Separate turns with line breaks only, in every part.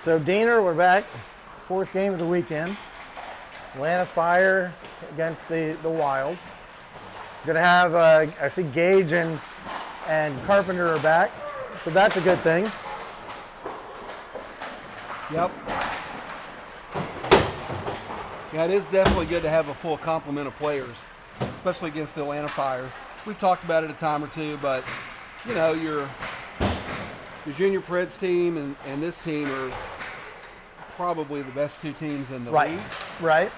So Diener, we're back. Fourth game of the weekend. Atlanta Fire against the Wild. Gonna have I see Gage and Carpenter are back, so that's a good thing.
Yep. Yeah, it is definitely good to have a full complement of players, especially against the Atlanta Fire. We've talked about it a time or two, but you know, your junior Preds team and this team are probably the best two teams in the league.
Right.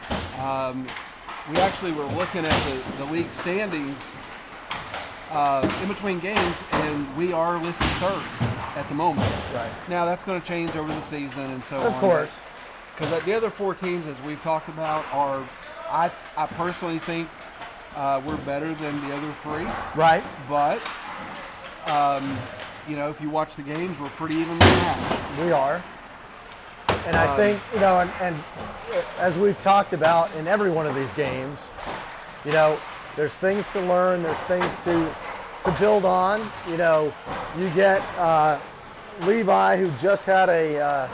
We actually were looking at the league standings in between games, and we are listed third at the moment.
Right.
Now, that's going to change over the season and so on.
Of course.
Because the other four teams, as we've talked about, are, I personally think we're better than the other three.
Right.
But, you know, if you watch the games, we're pretty evenly matched.
We are. And I think, you know, and as we've talked about in every one of these games, you know, there's things to learn, there's things to build on. You know, you get Levi, who just had a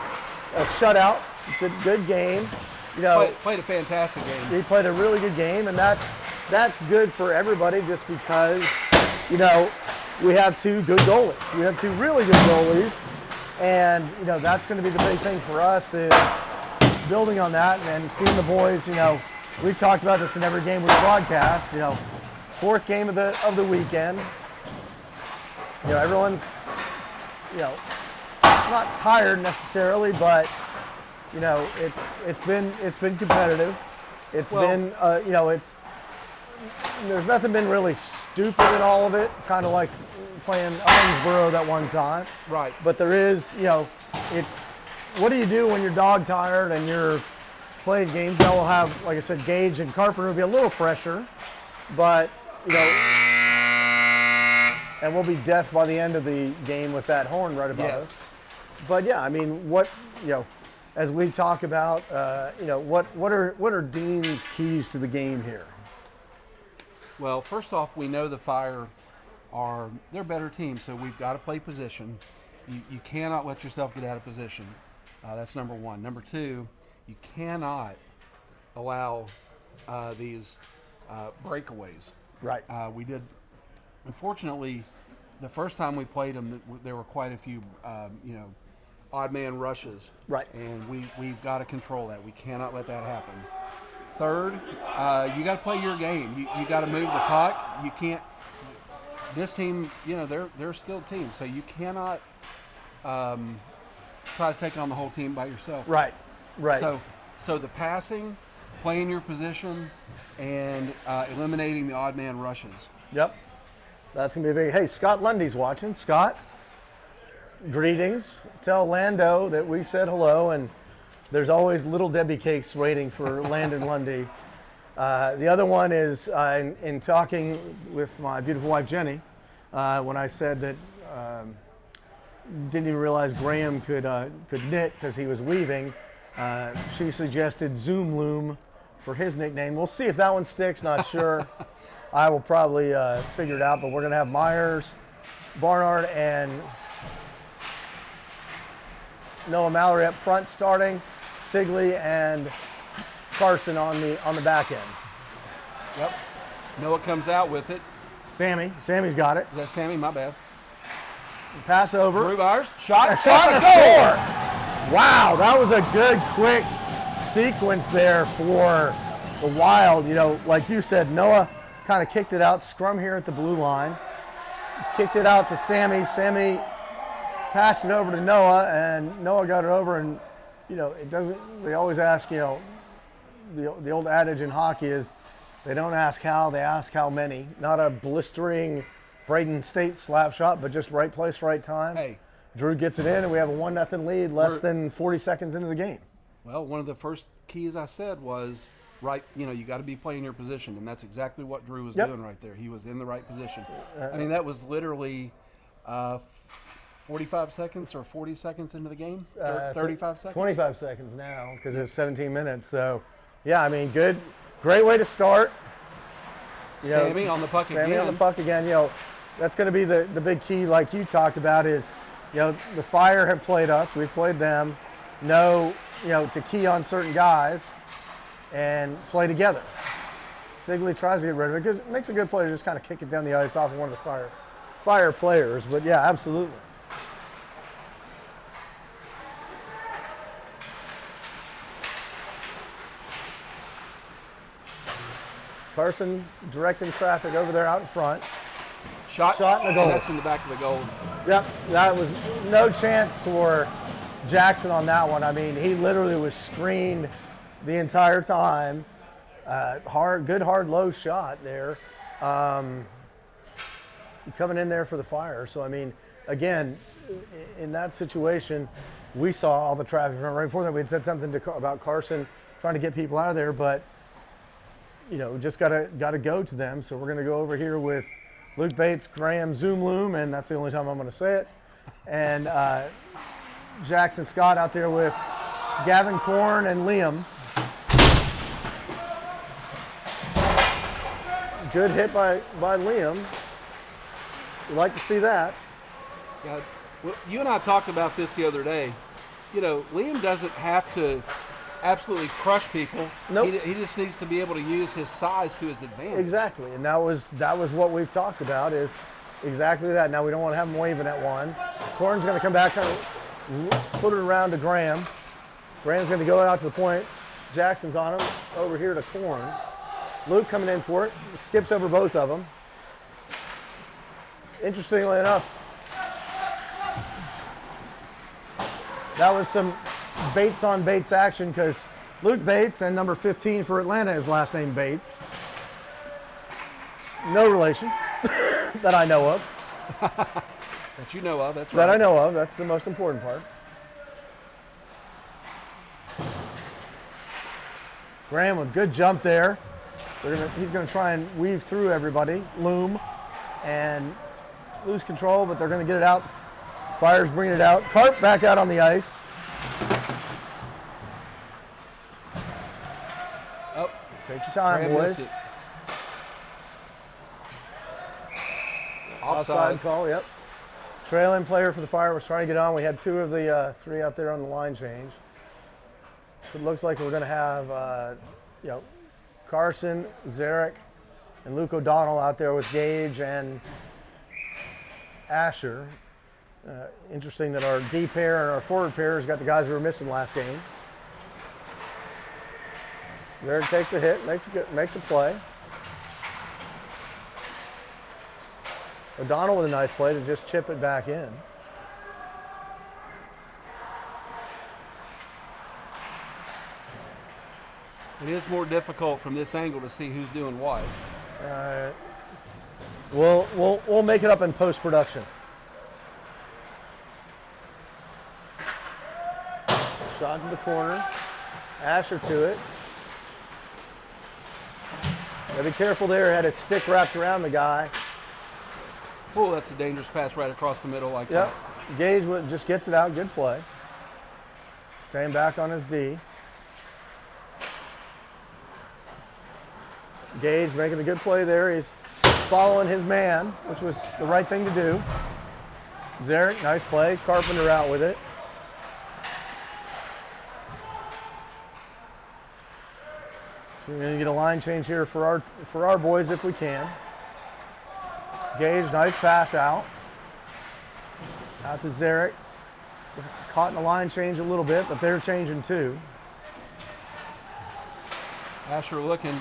shutout, good game. You know,
played a fantastic game.
He played a really good game, and that's good for everybody just because, you know, we have two good goalies. We have two really good goalies. And, you know, that's going to be the big thing for us is building on that and seeing the boys, you know, we've talked about this in every game we broadcast, you know, fourth game of the weekend. You know, everyone's, you know, not tired necessarily, but, you know, it's been competitive. It's been, you know, there's nothing been really stupid in all of it, kind of like playing Owensboro that one time.
Right.
But there is, you know, it's what do you do when you're dog tired and you're playing games? Now we'll have, like I said, Gage and Carpenter will be a little fresher, but, you know, and we'll be deaf by the end of the game with that horn right above us. But yeah, I mean, what, you know, as we talk about, you know, what are Dean's keys to the game here?
Well, first off, we know the Fire they're a better team, so we've got to play position. You cannot let yourself get out of position. That's number one. Number two, you cannot allow these breakaways.
Right.
We did, unfortunately, the first time we played them, there were quite a few, you know, odd man rushes.
Right.
And we've got to control that. We cannot let that happen. Third, you got to play your game. You got to move the puck. You can't. This team, you know, they're a skilled team, so you cannot try to take on the whole team by yourself.
Right.
So the passing, playing your position, and eliminating the odd man rushes.
Yep. That's going to be big. Hey, Scott Lundy's watching. Scott, greetings. Tell Lando that we said hello, and there's always Little Debbie cakes waiting for Landon Lundy. The other one is in talking with my beautiful wife, Jenny, when I said that didn't even realize Graham could knit because he was weaving. She suggested Zoom Loom for his nickname. We'll see if that one sticks, not sure. I will probably figure it out, but we're going to have Myers, Barnard, and Noah Mallory up front starting, Sigley and Carson on the back end.
Yep. Noah comes out with it.
Sammy's got it.
Is that Sammy? My bad.
Pass over.
Drew Byers, shot,
and a score. Wow, that was a good, quick sequence there for the Wild. You know, like you said, Noah kind of kicked it out, scrum here at the blue line. Kicked it out to Sammy. Sammy passed it over to Noah, and Noah got it over. And, you know, it doesn't, they always ask, you know, the old adage in hockey is they don't ask how, they ask how many. Not a blistering Braden State slap shot, but just right place, right time.
Hey.
Drew gets it in, and we have a 1-0 lead less than 40 seconds into the game.
Well, one of the first keys I said was, right, you know, you got to be playing your position, and that's exactly what Drew was doing right there. He was in the right position. I mean, that was literally 45 seconds or 40 seconds into the game? 35 seconds?
25 seconds now because it was 17 minutes. So, yeah, I mean, great way to start. You
Sammy
know,
on the puck again.
Sammy on the puck again. You know, that's going to be the big key, like you talked about, is, you know, the Fire have played us. We've played them. know, to key on certain guys and play together. Sigley tries to get rid of it because it makes a good play to just kind of kick it down the ice off of one of the fire players. But yeah, absolutely. Carson directing traffic over there out in front.
Shot
in the goal.
And that's in the back of the goal.
Yep, that was no chance for Jackson on that one. I mean, he literally was screened the entire time. Good hard low shot there. Coming in there for the Fire. So, I mean, again, in that situation, we saw all the traffic from right before that. We had said something about Carson trying to get people out of there, but just gotta go to them. So we're gonna go over here with Luke Bates, Graham Zoom Loom, and that's the only time I'm gonna say it. And Jackson Scott out there with Gavin Korn and Liam. Good hit by Liam. We'd like to see that.
Yeah, well, you and I talked about this the other day. Liam doesn't have to absolutely crush people.
Nope.
He just needs to be able to use his size to his advantage.
Exactly, and that was what we've talked about, is exactly that. Now we don't want to have him waving at one. Korn's going to come back, kind of put it around to Graham. Graham's going to go out to the point. Jackson's on him, over here to Korn. Luke coming in for it, skips over both of them. Interestingly enough, that was some Bates on Bates action, because Luke Bates and number 15 for Atlanta is last name Bates. No relation that I know of.
That you know of, that's right.
That I know of, that's the most important part. Graham with good jump there. He's going to try and weave through everybody, Loom, and lose control, but they're going to get it out. Fire's bringing it out. Carp back out on the ice.
Oh,
take your time,
Graham
boys.
missed it.
Offside call, yep. Trailing player for the Fire was trying to get on. We had two of the three out there on the line change. So it looks like we're going to have, Carson, Zarek, and Luke O'Donnell out there with Gage and Asher. Interesting that our D pair and our forward pair has got the guys who were missing last game. Zarek takes a hit, makes a play. O'Donnell with a nice play to just chip it back in.
It is more difficult from this angle to see who's doing what.
We'll make it up in post-production. Shot to the corner. Asher to it. Gotta be careful there. Had his stick wrapped around the guy.
Oh, that's a dangerous pass right across the middle like
Yep.
that.
Gage just gets it out. Good play. Staying back on his D. Gage making a good play there. He's following his man, which was the right thing to do. Zarek, nice play. Carpenter out with it. So we're going to get a line change here for our boys if we can. Gage, nice pass out. Out to Zarek. Caught in the line change a little bit, but they're changing too.
Asher looking.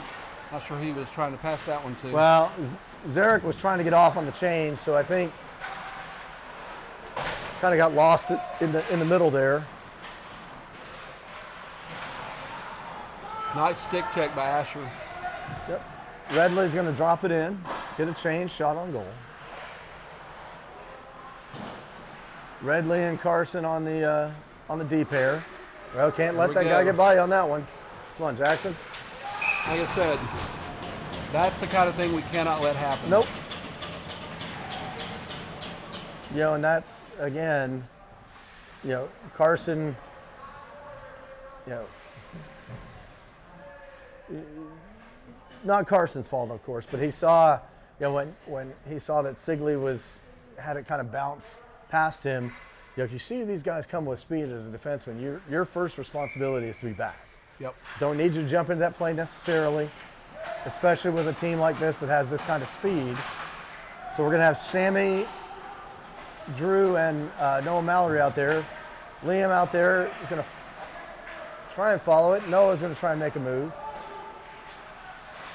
Not sure he was trying to pass that one to.
Well, Zarek was trying to get off on the change, so I think kind of got lost in the middle there.
Nice stick check by Asher.
Yep. Redley's going to drop it in, get a change, shot on goal. Redley and Carson on the D pair. Well, can't let that guy get by on that one. Come on, Jackson.
Like I said, that's the kind of thing we cannot let happen.
Nope. And that's, again, Carson, not Carson's fault, of course, but he saw, when he saw that Sigley had it kind of bounce past him, if you see these guys come with speed as a defenseman, your first responsibility is to be back.
Yep.
Don't need you to jump into that play necessarily, especially with a team like this that has this kind of speed. So we're going to have Sammy, Drew, and Noah Mallory out there. Liam out there is going to try and follow it. Noah's going to try and make a move.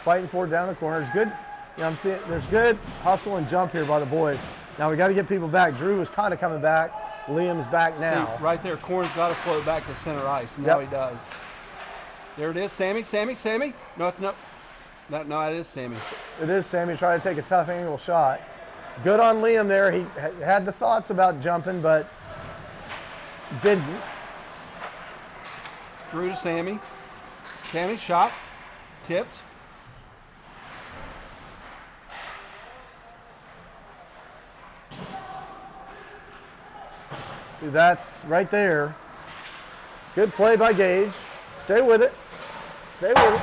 Fighting for it down the corner. It's good. I'm seeing there's good hustle and jump here by the boys. Now we got to get people back. Drew is kind of coming back. Liam's back now.
See, right there, Corn's got to float back to center ice. Now he does. There it is, Sammy. No, it's not. No, it is Sammy.
It is Sammy trying to take a tough angle shot. Good on Liam there. He had the thoughts about jumping, but didn't.
Drew to Sammy. Sammy shot, tipped.
See, that's right there. Good play by Gage. Stay with it. Stay with it.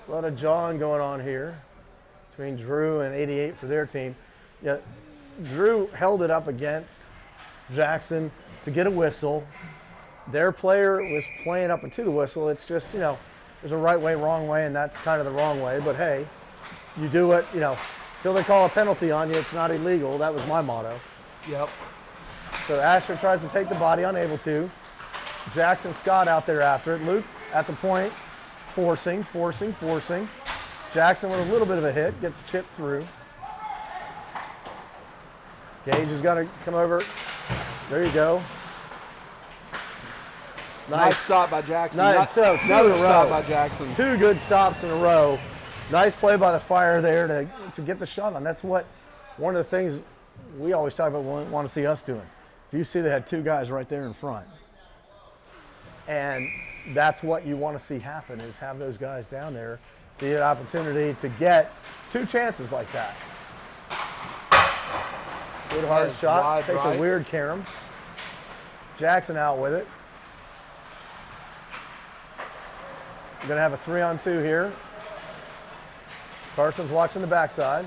A lot of jawing going on here between Drew and 88 for their team. Yeah, Drew held it up against Jackson to get a whistle. Their player was playing up into the whistle. It's just, there's a right way, wrong way, and that's kind of the wrong way. But hey, you do it, till they call a penalty on you, it's not illegal. That was my motto.
Yep.
So Asher tries to take the body, unable to. Jackson Scott out there after it. Luke at the point, forcing. Jackson with a little bit of a hit, gets chipped through. Gage has got to come over. There you go.
Nice stop by Jackson.
Nice. So two in a row.
Stop by Jackson.
2 good stops in a row. Nice play by the Fire there to get the shot on. That's one of the things we always talk about want to see us doing. If you see they had 2 guys right there in front. And that's what you want to see happen is have those guys down there see an opportunity to get 2 chances like that. Good hard shot. Takes a weird carom. Jackson out with it. We're going to have a 3-on-2 here. Carson's watching the backside.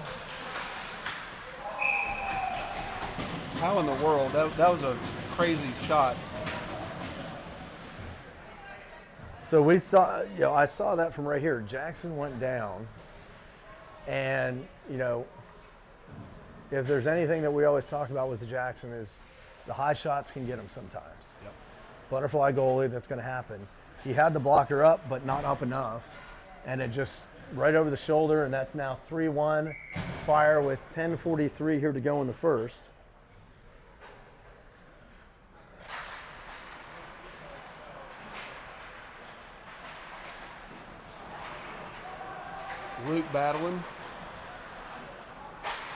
How in the world? That was a crazy shot.
So we saw, I saw that from right here. Jackson went down. And, if there's anything that we always talk about with the Jackson is the high shots can get him sometimes.
Yep.
Butterfly goalie, that's going to happen. He had the blocker up, but not up enough. And it just right over the shoulder, and that's now 3-1 Fire with 10:43 here to go in the first.
Luke battling.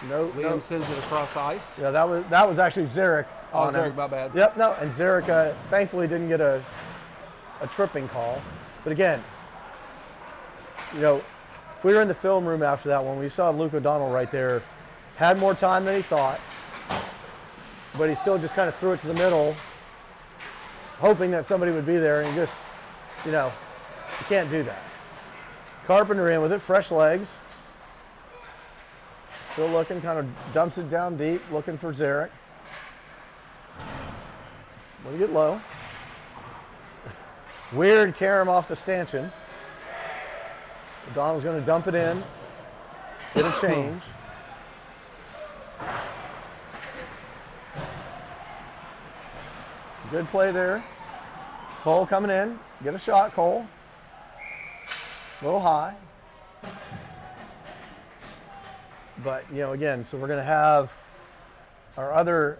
Liam
sends it across ice.
Yeah, that was actually Zarek.
Oh, Zarek, my bad.
Yep, no, and Zarek thankfully didn't get a tripping call. But again, if we were in the film room after that one, we saw Luke O'Donnell right there, had more time than he thought, but he still just kind of threw it to the middle, hoping that somebody would be there, and just, you can't do that. Carpenter in with it, fresh legs. Still looking, kind of dumps it down deep, looking for Zarek. Let me get low. Weird carom off the stanchion. O'Donnell's going to dump it in. Get a change. Good play there. Cole coming in. Get a shot, Cole. A little high. But, again, so we're going to have our other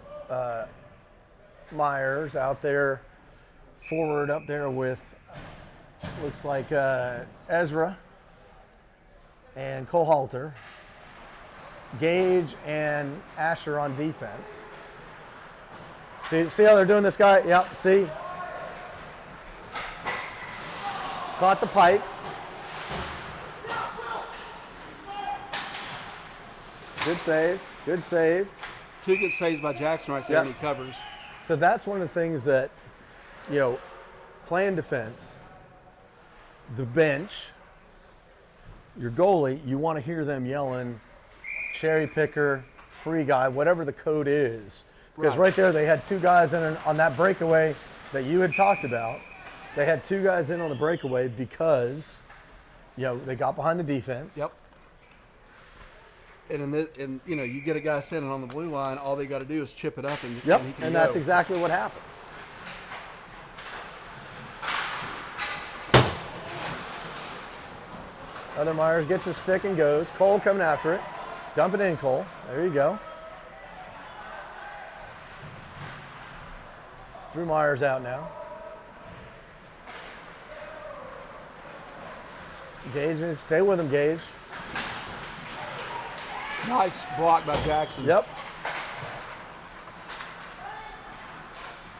Myers out there, forward up there with, looks like Ezra and Cole Halter. Gage and Asher on defense. See how they're doing this guy? Yep, see? Caught the pipe. Good save.
2 good saves by Jackson right there, and he covers.
So that's one of the things that, playing defense, the bench, your goalie, you want to hear them yelling, cherry picker, free guy, whatever the code is. Because right there they had two guys on that breakaway that you had talked about. They had two guys in on the breakaway because, they got behind the defense.
Yep. And you get a guy standing on the blue line, all they got to do is chip it up and,
yep.
and he can
and
go.
That's exactly what happened. Other Myers gets his stick and goes. Cole coming after it. Dump it in, Cole. There you go. Drew Myers out now. Gage, stay with him, Gage.
Nice block by Jackson.
Yep.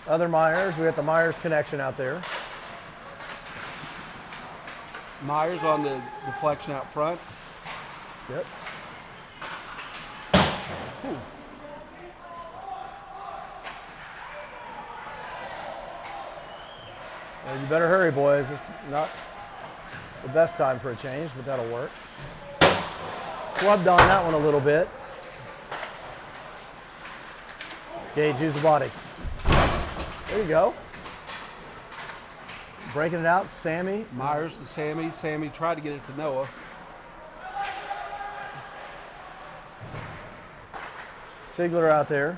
Other Myers. We got the Myers connection out there.
Myers on the deflection out front.
Yep.
Ooh.
Well, you better hurry, boys. It's not the best time for a change, but that'll work. Flubbed on that one a little bit. Gage, use the body. There you go. Breaking it out, Sammy.
Myers to Sammy. Sammy tried to get it to Noah.
Sigler out there.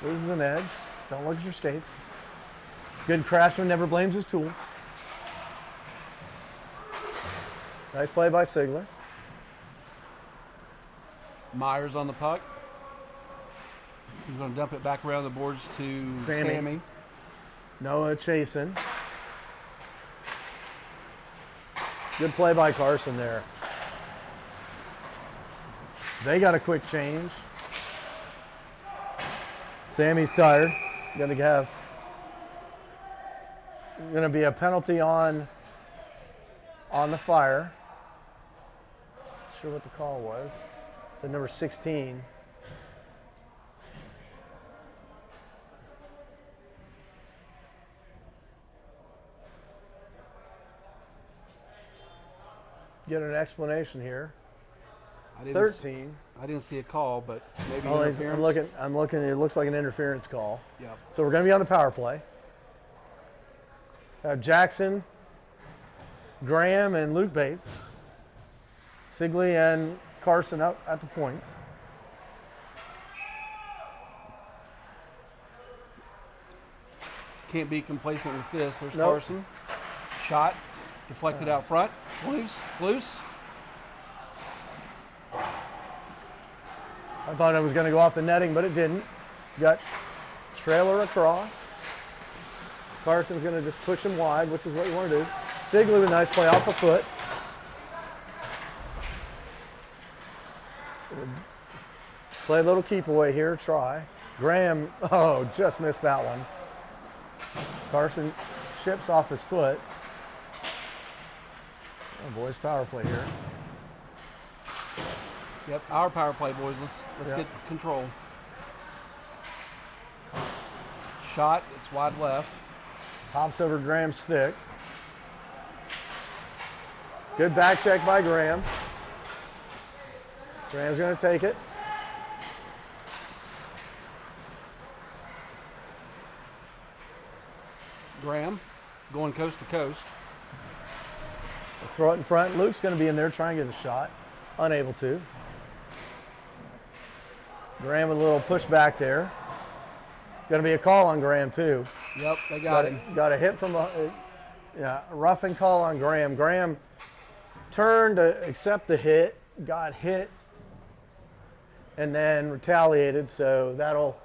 Loses an edge. Don't look at your skates. Good craftsman, never blames his tools. Nice play by Sigler.
Myers on the puck. He's going to dump it back around the boards to Sammy.
Noah chasing. Good play by Carson there. They got a quick change. Sammy's tired. Going to be a penalty on the Fire. Not sure what the call was. It's number 16. Get an explanation here. 13.
I didn't see a call, but maybe
Oh,
interference.
I'm looking. It looks like an interference call.
Yep.
So we're going to be on the power play. Jackson, Graham, and Luke Bates. Sigley and Carson up at the points.
Can't be complacent with this. There's
Nope.
Carson. Shot. Deflected out front. It's loose. It's loose.
I thought it was going to go off the netting, but it didn't. Got trailer across. Carson's going to just push him wide, which is what you want to do. Sigley with a nice play off the foot. Play a little keep away here, try. Graham, just missed that one. Carson ships off his foot. Oh, boys, power play here.
Yep, our power play, boys. Let's
Yep.
get control. Shot. It's wide left.
Hops over Graham's stick. Good back check by Graham. Graham's going to take it.
Graham going coast to coast.
Throw it in front. Luke's going to be in there trying to get a shot. Unable to. Graham with a little push back there. Going to be a call on Graham too.
Yep, they got him.
Got a hit from a roughing call on Graham. Graham turned to accept the hit, got hit, and then retaliated. So that'll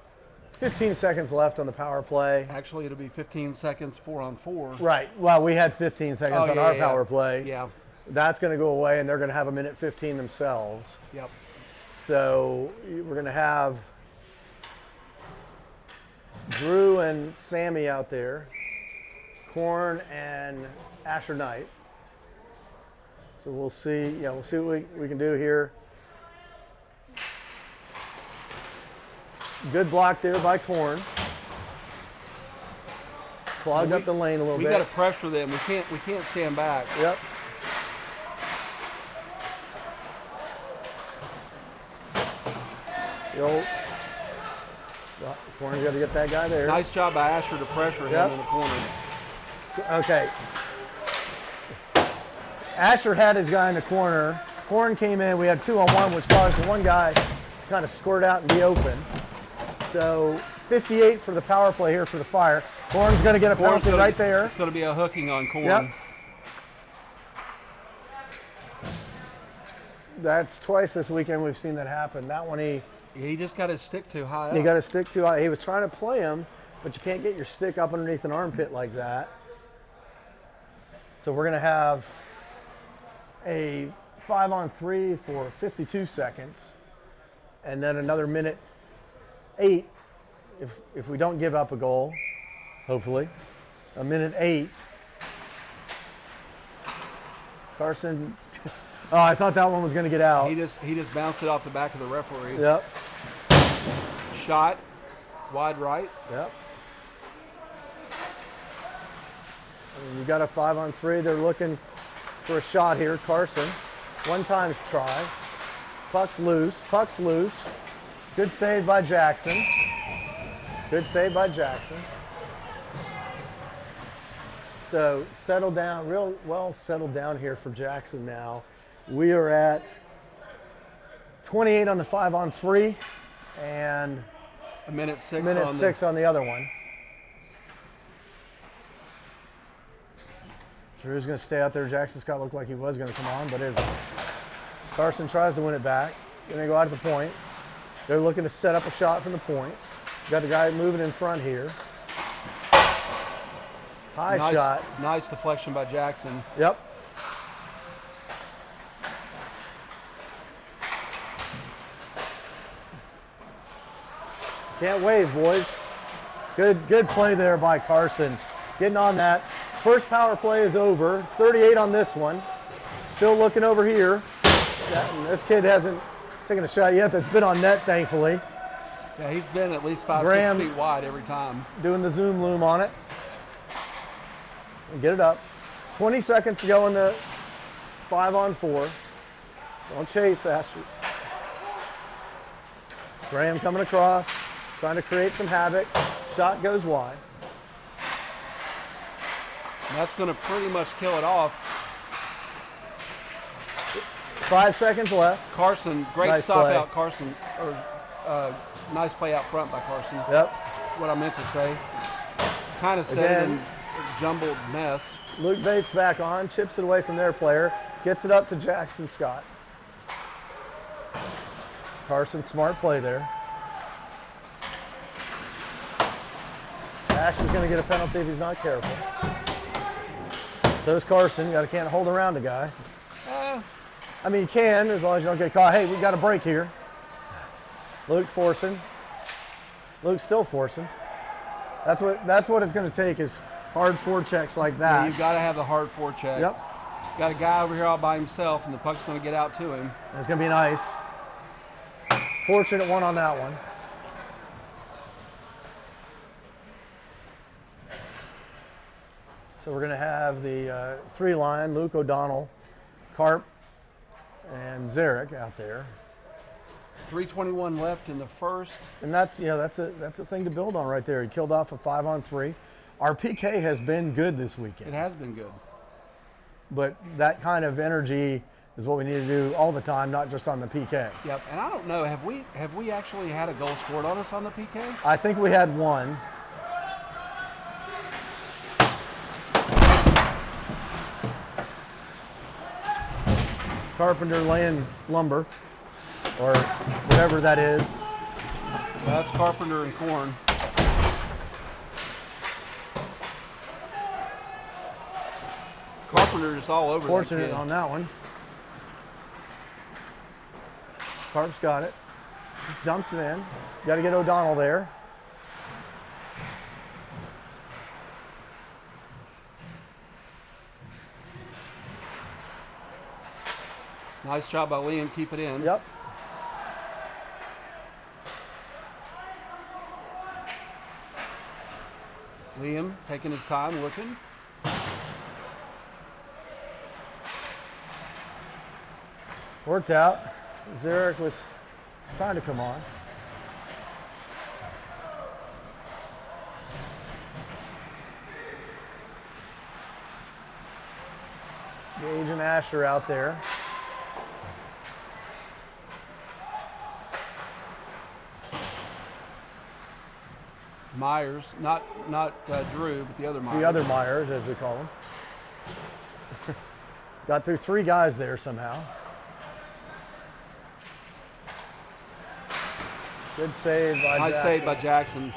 15 seconds left on the power play.
Actually, it'll be 15 seconds 4-on-4.
Right. Well, we had 15 seconds on our power play.
Yeah.
That's going to go away, and they're going to have a minute 15 themselves.
Yep.
So we're going to have Drew and Sammy out there, Korn and Asher Knight. So we'll see. We'll see what we can do here. Good block there by Korn. Clogged up the lane a little
We
bit.
got to pressure them. We can't stand back.
Yep. The old Korn's got to get that guy there.
Nice job by Asher to pressure him in the corner.
Okay. Asher had his guy in the corner. Korn came in. We had 2-on-1, which caused the one guy to kind of squirt out and be open. So 58 for the power play here for the Fire. Korn's going to get a penalty right there.
It's going to be a hooking on Korn.
Yep. That's twice this weekend we've seen that happen. That one
He just got his stick too high up.
he got his stick too high. He was trying to play him, but you can't get your stick up underneath an armpit like that. So we're going to have a 5-on-3 for 52 seconds, and then another minute 8 if we don't give up a goal, hopefully. A minute 8. Carson, oh, I thought that one was going to get out.
He just bounced it off the back of the referee.
Yep.
Shot, wide right.
Yep. And you got a 5-on-3. They're looking for a shot here. Carson, one time's try. Puck's loose. Puck's loose. Good save by Jackson. Good save by Jackson. So settle down, real well settled down here for Jackson now. We are at 28 on the 5-on-3 and
a minute 6
on the other one. Drew's going to stay out there. Jackson Scott looked like he was going to come on, but isn't. Carson tries to win it back. Then they go out to the point. They're looking to set up a shot from the point. Got the guy moving in front here. High shot.
Nice deflection by Jackson.
Yep. Can't wave, boys. Good play there by Carson. Getting on that. First power play is over. 38 on this one. Still looking over here. This kid hasn't taken a shot yet that's been on net, thankfully.
Yeah, he's been at least 5,
Graham
6 feet wide every time.
Doing the zoom loom on it. And get it up. 20 seconds to go in the 5-on-4. Don't chase, Asher. Graham coming across, trying to create some havoc. Shot goes wide.
And that's going to pretty much kill it off.
5 seconds left.
Carson, great
Nice
stop
play.
out, Carson. Nice play out front by Carson.
Yep.
What I meant to say. Kind of saved a jumbled mess.
Luke Bates back on, chips it away from their player, gets it up to Jackson Scott. Carson, smart play there. Ash is going to get a penalty if he's not careful. So is Carson. You can't hold around a guy. I mean, you can as long as you don't get caught. Hey, we got a break here. Luke forcing. Luke's still forcing. That's what it's going to take is hard forechecks like that.
Yeah, you've got to have the hard forecheck.
Yep.
Got a guy over here all by himself, and the puck's going to get out to him.
It's going to be nice. Fortunate one on that one. So we're going to have the 3-line, Luke O'Donnell, Carp, and Zarek out there.
3:21 left in the first.
And that's a thing to build on right there. He killed off a 5-on-3. Our PK has been good this weekend.
It has been good.
But that kind of energy is what we need to do all the time, not just on the PK.
Yep. And I don't know, have we actually had a goal scored on us on the PK?
I think we had one. Carpenter laying lumber, or whatever that is.
Well, that's Carpenter and Korn. Carpenter is all over
Fortunate
that kid.
on that one. Carp's got it. Just dumps it in. Got to get O'Donnell there.
Nice job by Liam. Keep it in.
Yep.
Liam taking his time, looking.
Worked out. Zarek was trying to come on. Gage and Asher out there.
Myers, not Drew, but the other Myers.
The other Myers, as we call them. Got through 3 guys there somehow. Good save by Jackson.
Nice save by Jackson.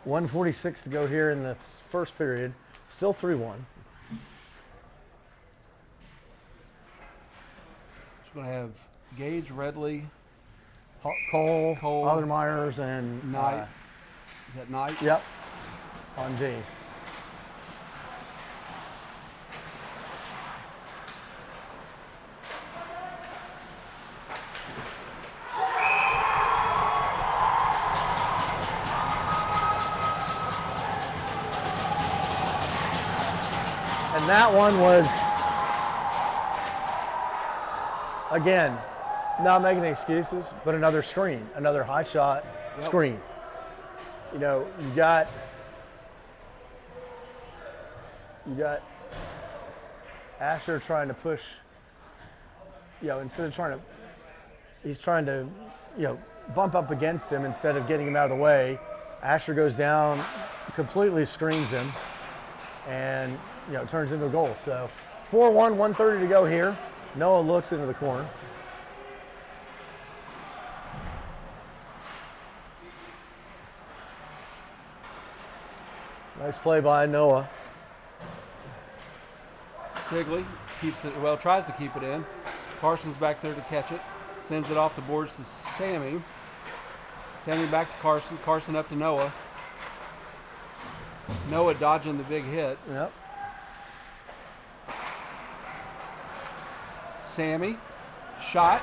.146 to go here in the first period. Still 3-1.
She's going to have Gage, Redley,
Cole,
Cole,
other Myers, and
Knight. Is that Knight?
Yep, on D. And that one was, again, not making excuses, but another screen, another high shot screen. You know, you got Asher trying to push, instead of he's trying to, bump up against him instead of getting him out of the way. Asher goes down, completely screens him, and turns into a goal. So 4-1, 1:30 to go here. Noah looks into the corner. Nice play by Noah.
Sigley keeps it, tries to keep it in. Carson's back there to catch it. Sends it off the boards to Sammy. Sammy back to Carson. Carson up to Noah. Noah dodging the big hit.
Yep.
Sammy, shot.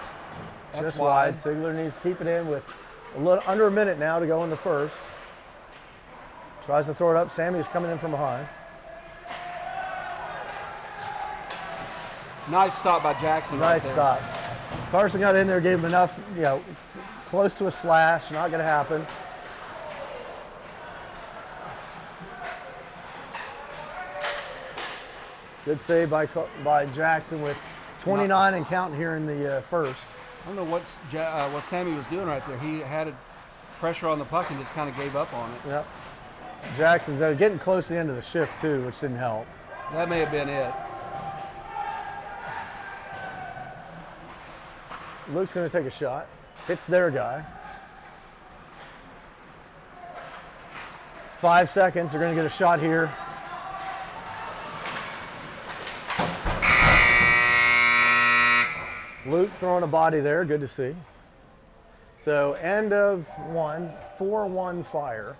That's
just wide. Sigler needs to keep it in with a little under a minute now to go in the first. Tries to throw it up. Sammy's coming in from behind.
Nice stop by Jackson.
Nice
right
stop. Carson got in there, gave him enough, close to a slash. Not going to happen. Good save by Jackson with 29 and counting here in the first.
I don't know what Sammy was doing right there. He had pressure on the puck and just kind of gave up on it.
Yep. Jackson's getting close to the end of the shift too, which didn't help.
That may have been it.
Luke's going to take a shot. Hits their guy. 5 seconds. They're going to get a shot here. Luke throwing a body there. Good to see. So end of one, 4-1 fire.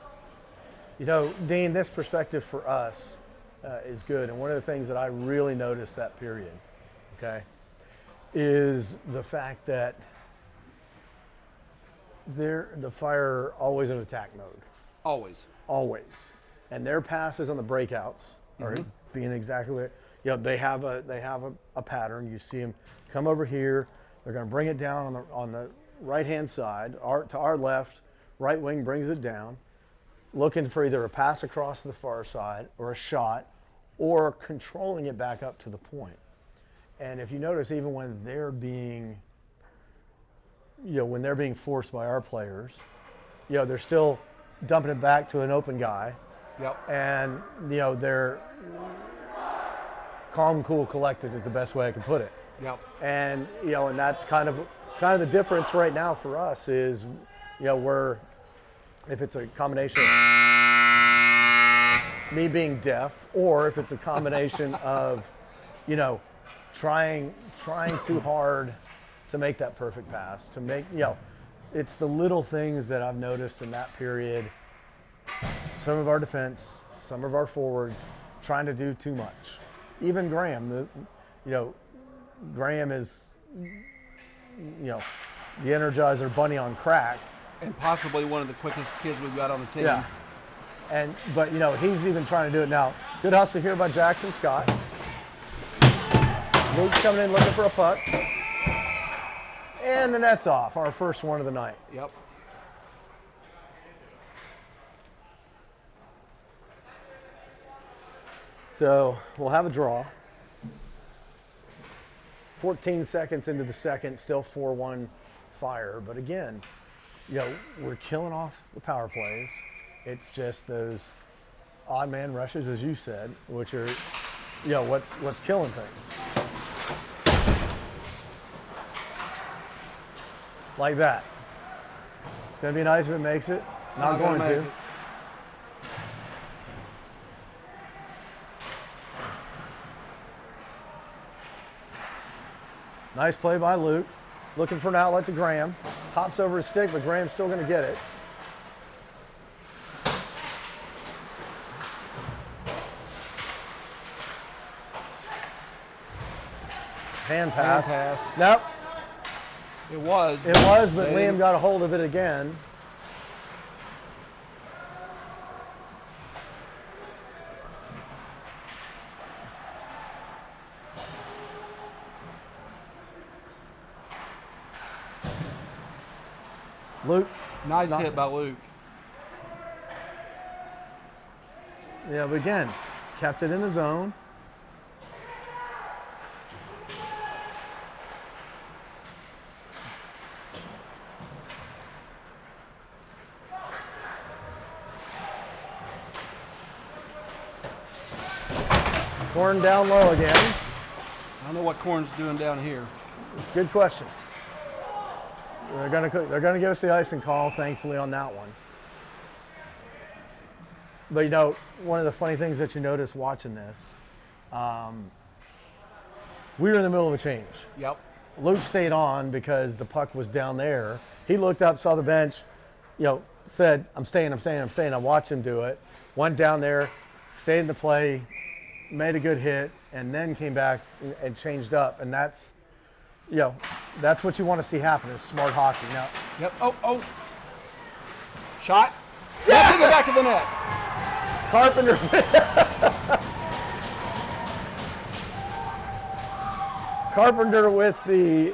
Dean, this perspective for us is good. And one of the things that I really noticed that period, okay, is the fact that the Fire are always in attack mode.
Always. And their passes on the breakouts are being exactly what they have a pattern. You see them come over here. They're going to bring it down on the right-hand side, to our left. Right wing brings it down, looking for either a pass across to the far side or a shot, or controlling it back up to the point. And if you notice, even when they're being, forced by our players, they're still dumping it back to an open guy. Yep.
And they're calm, cool, collected is the best way I can put it.
Yep.
And and that's kind of the difference right now for us is, we're, if it's a combination of me being deaf, or if it's a combination of, trying too hard to make that perfect pass, to make, it's the little things that I've noticed in that period. Some of our defense, some of our forwards trying to do too much. Even Graham, Graham is, the Energizer Bunny on crack.
And possibly one of the quickest kids we've got on the team.
Yeah. But, you know, he's even trying to do it now. Good hustle here by Jackson Scott. Luke's coming in looking for a puck. And the net's off, our first one of the night.
Yep.
So we'll have a draw. 14 seconds into the second, still 4-1 Fire. But again, you know, we're killing off the power plays. It's just those odd man rushes, as you said, which are, you know, what's killing things. Like that. It's going to be nice if it makes it. Not going to. Nice play by Luke. Looking for an outlet to Graham. Hops over his stick, but Graham's still going to get it. Hand pass.
Hand pass.
Nope.
It was,
but Liam got a hold of it again. Luke.
Nice hit by Luke.
Yeah, but again, kept it in the zone. Corn down low again.
I don't know what Corn's doing down here.
It's a good question. They're gonna give us the icing call, thankfully, on that one. But you know, one of the funny things that you notice watching this, we were in the middle of a change.
Yep.
Luke stayed on because the puck was down there. He looked up, saw the bench, you know, said, I'm staying. I watched him do it. Went down there, stayed in the play, made a good hit, and then came back and changed up. And that's, you know, that's what you want to see happen is smart hockey. Now,
yep. Oh. Shot. Yeah! In the back of the net.
Carpenter. Carpenter with the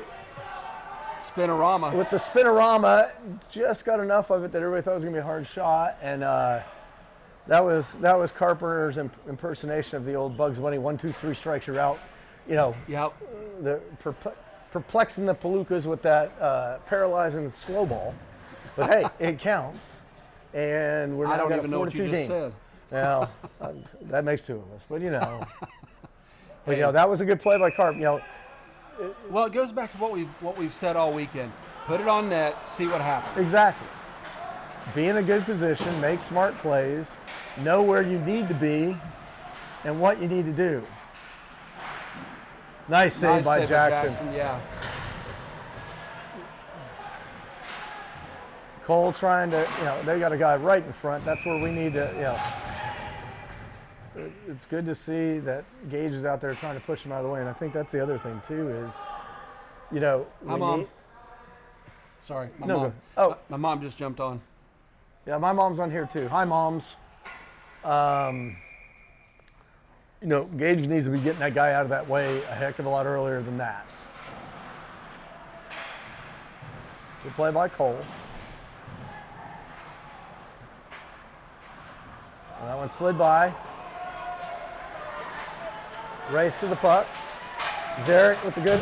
spinorama.
With the spinorama, just got enough of it that everybody thought it was going to be a hard shot, and that was Carpenter's impersonation of the old Bugs Bunny 1, 2, 3 strikes you're out. You know.
Yep.
The perplexing the Palookas with that paralyzing slow ball, but hey, it counts, and we're now
I don't
got
even
a
know what
4-2
you just
game.
said.
Well, that makes two of us, but you know. But you know, that was a good play by Carp. You know.
Well, it goes back to what we've said all weekend. Put it on net, see what happens.
Exactly. Be in a good position, make smart plays, know where you need to be, and what you need to do. Nice save by Jackson.
Yeah.
Cole trying to, you know, they got a guy right in front. That's where we need to, you know. It's good to see that Gage is out there trying to push him out of the way. And I think that's the other thing, too, is, you know.
Hi, Mom. Sorry, my
no,
mom.
Oh.
My mom just jumped on.
Yeah, my mom's on here, too. Hi, moms. You know, Gage needs to be getting that guy out of that way a heck of a lot earlier than that. Good play by Cole. Well, that one slid by. Race to the puck. Zarek with the good.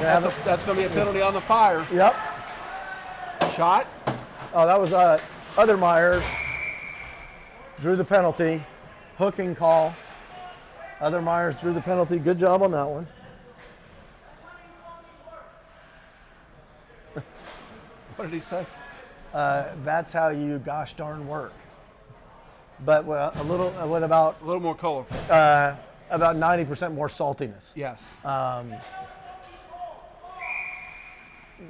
That's going to be a penalty on the Fire.
Yep.
Shot.
Oh, that was Other Myers. Drew the penalty. Hooking call. Other Myers drew the penalty. Good job on that one.
What did he say?
That's how you gosh darn work. But a little
more colorful.
About 90% more saltiness.
Yes.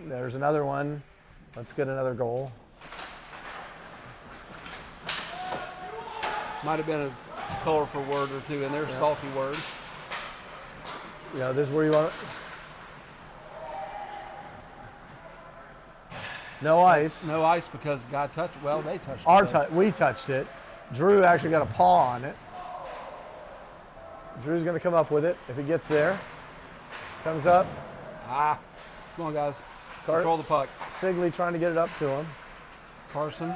There's another one. Let's get another goal.
Might have been a colorful word or two in there, salty word.
You know, this is where you want No ice.
No ice because God touched. Well, they touched it.
We touched it. Drew actually got a paw on it. Drew's going to come up with it if he gets there. Comes up.
Come on, guys. Control the puck.
Sigley trying to get it up to him.
Carson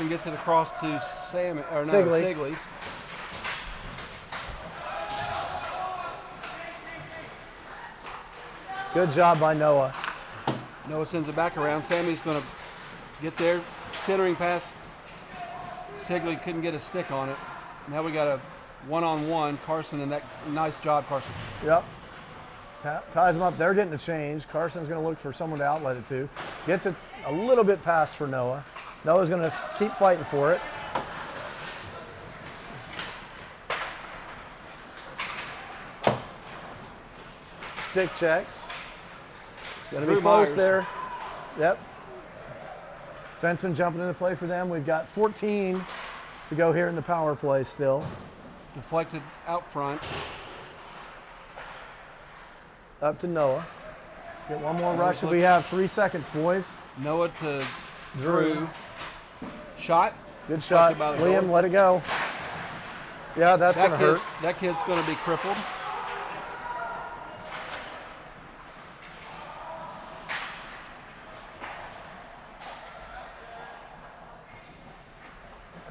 gets it across to
Sigley.
Sigley.
Good job by Noah.
Noah sends it back around. Sammy's going to get there. Centering pass. Sigley couldn't get a stick on it. Now we got a one-on-one. Carson, and that nice job, Carson.
Yep. Ties them up. They're getting a change. Carson's going to look for someone to outlet it to. Gets it a little bit past for Noah. Noah's going to keep fighting for it. Stick checks. Going to be close there. Yep. Fenceman jumping into play for them. We've got 14 to go here in the power play still.
Deflected out front.
Up to Noah. Get one more rush. We have 3 seconds, boys.
Noah to Drew. Shot.
Good shot. Liam, let it go. Yeah, that's going to hurt.
That kid's going to be crippled.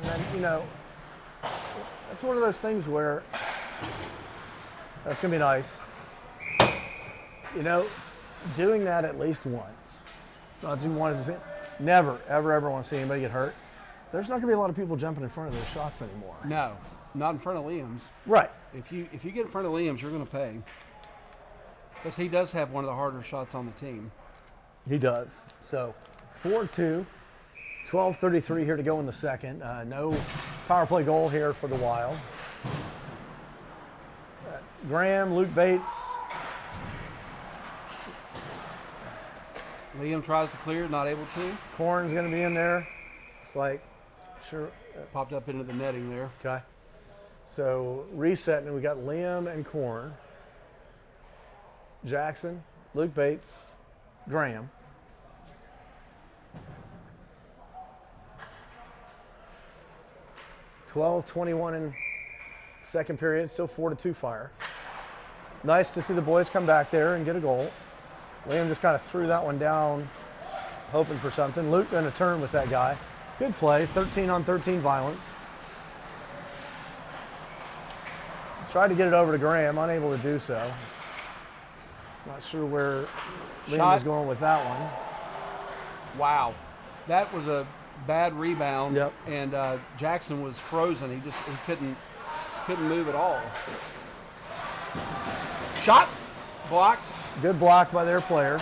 And then, you know, that's one of those things where that's going to be nice. You know, doing that at least once. Not even once. Never, ever want to see anybody get hurt. There's not going to be a lot of people jumping in front of those shots anymore.
No, not in front of Liam's.
Right.
If you get in front of Liam's, you're going to pay. Because he does have one of the harder shots on the team.
He does. So 4-2, 12:33 here to go in the second. No power play goal here for the Wild. Graham, Luke Bates.
Liam tries to clear, not able to.
Korn's going to be in there. It's like, sure.
Popped up into the netting there.
Okay. So resetting, we got Liam and Korn. Jackson, Luke Bates, Graham. (12:21) in second period, still 4-2 Fire. Nice to see the boys come back there and get a goal. Liam just kind of threw that one down, hoping for something. Luke going to turn with that guy. Good play, 13-on-13 violence. Tried to get it over to Graham, unable to do so. Not sure where Liam was going with that one.
Wow. That was a bad rebound.
Yep.
And Jackson was frozen. He couldn't move at all. Shot. Blocked.
Good block by their player.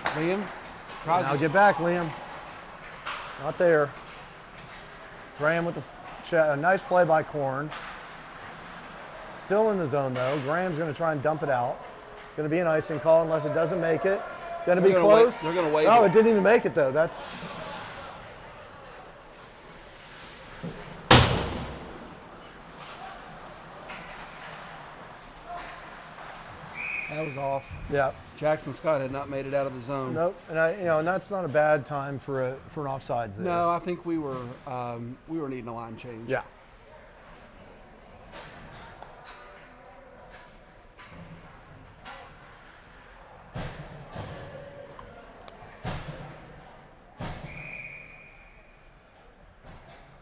Liam tries
to get back, Liam. Not there. Graham with the shot. A nice play by Korn. Still in the zone though. Graham's going to try and dump it out. Going to be an icing call unless it doesn't make it. Going to be close.
They're going to wait.
Oh, it didn't even make it though. That
was off.
Yeah.
Jackson Scott had not made it out of the zone.
Nope. And and that's not a bad time for an offsides there.
No, I think we were needing a line change.
Yeah.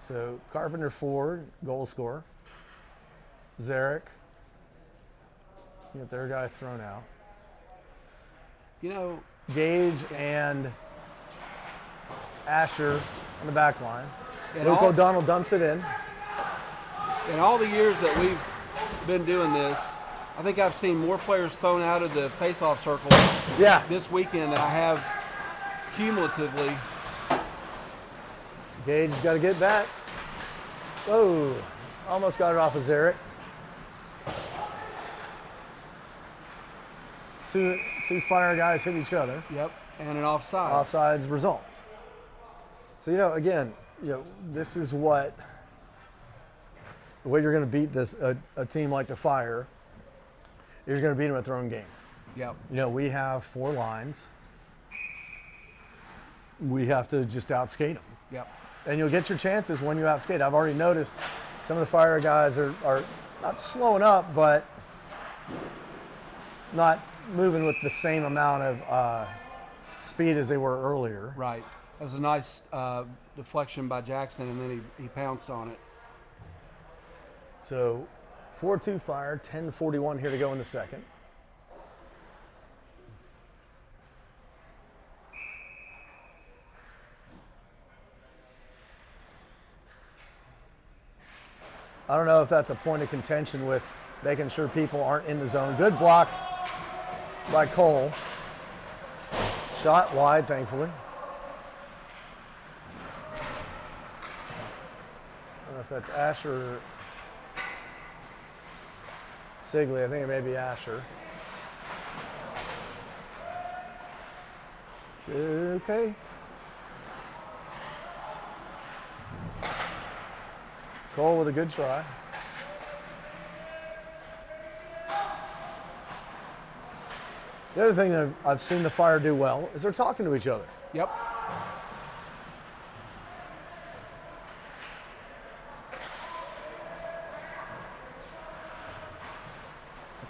So Carpenter Ford, goal scorer. Zarek. Get their guy thrown out.
You know,
Gage and Asher on the back line. Luke O'Donnell dumps it in.
In all the years that we've been doing this, I think I've seen more players thrown out of the face-off circle this weekend than I have cumulatively.
Gage's got to get back. Whoa, almost got it off of Zarek. Two Fire guys hit each other.
Yep, and an offside.
Offsides results. So, again, this is the way you're going to beat this a team like the Fire. You're going to beat them at their own game.
Yep.
We have 4 lines. we have to just outskate them.
Yep.
And you'll get your chances when you outskate. I've already noticed some of the fire guys are not slowing up, but not moving with the same amount of speed as they were earlier.
Right. That was a nice deflection by Jackson, and then he pounced on it.
So 4-2 fire, 10:41 here to go in the second. I don't know if that's a point of contention with making sure people aren't in the zone. Good block by Cole. Shot wide, thankfully. I don't know if that's Asher or Sigley. I think it may be Asher. Okay. Cole with a good try. The other thing that I've seen the Fire do well is they're talking to each other.
Yep.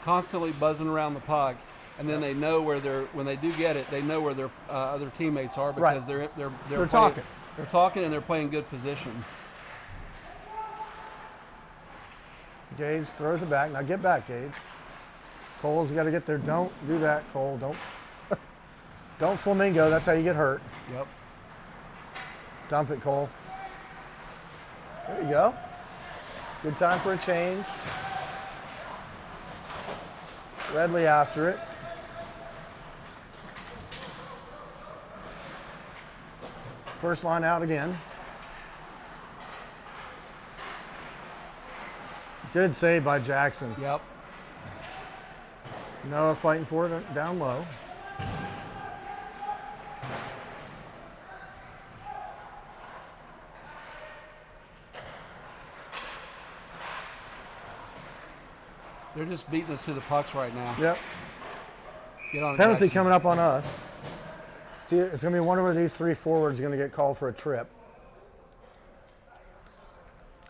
Constantly buzzing around the puck, and then they know where when they do get it, they know where their other teammates are because
Right.
they're
talking.
They're talking and they're playing good position.
Gage throws it back. Now get back, Gage. Cole's got to get there. Don't do that, Cole. Don't flamingo. That's how you get hurt.
Yep.
Dump it, Cole. There you go. Good time for a change. Redley after it. First line out again. Good save by Jackson.
Yep.
Noah fighting for it down low.
They're just beating us to the pucks right now.
Yep.
Get on it,
Penalty
Jackson.
coming up on us. See, it's going to be one of these three forwards going to get called for a trip.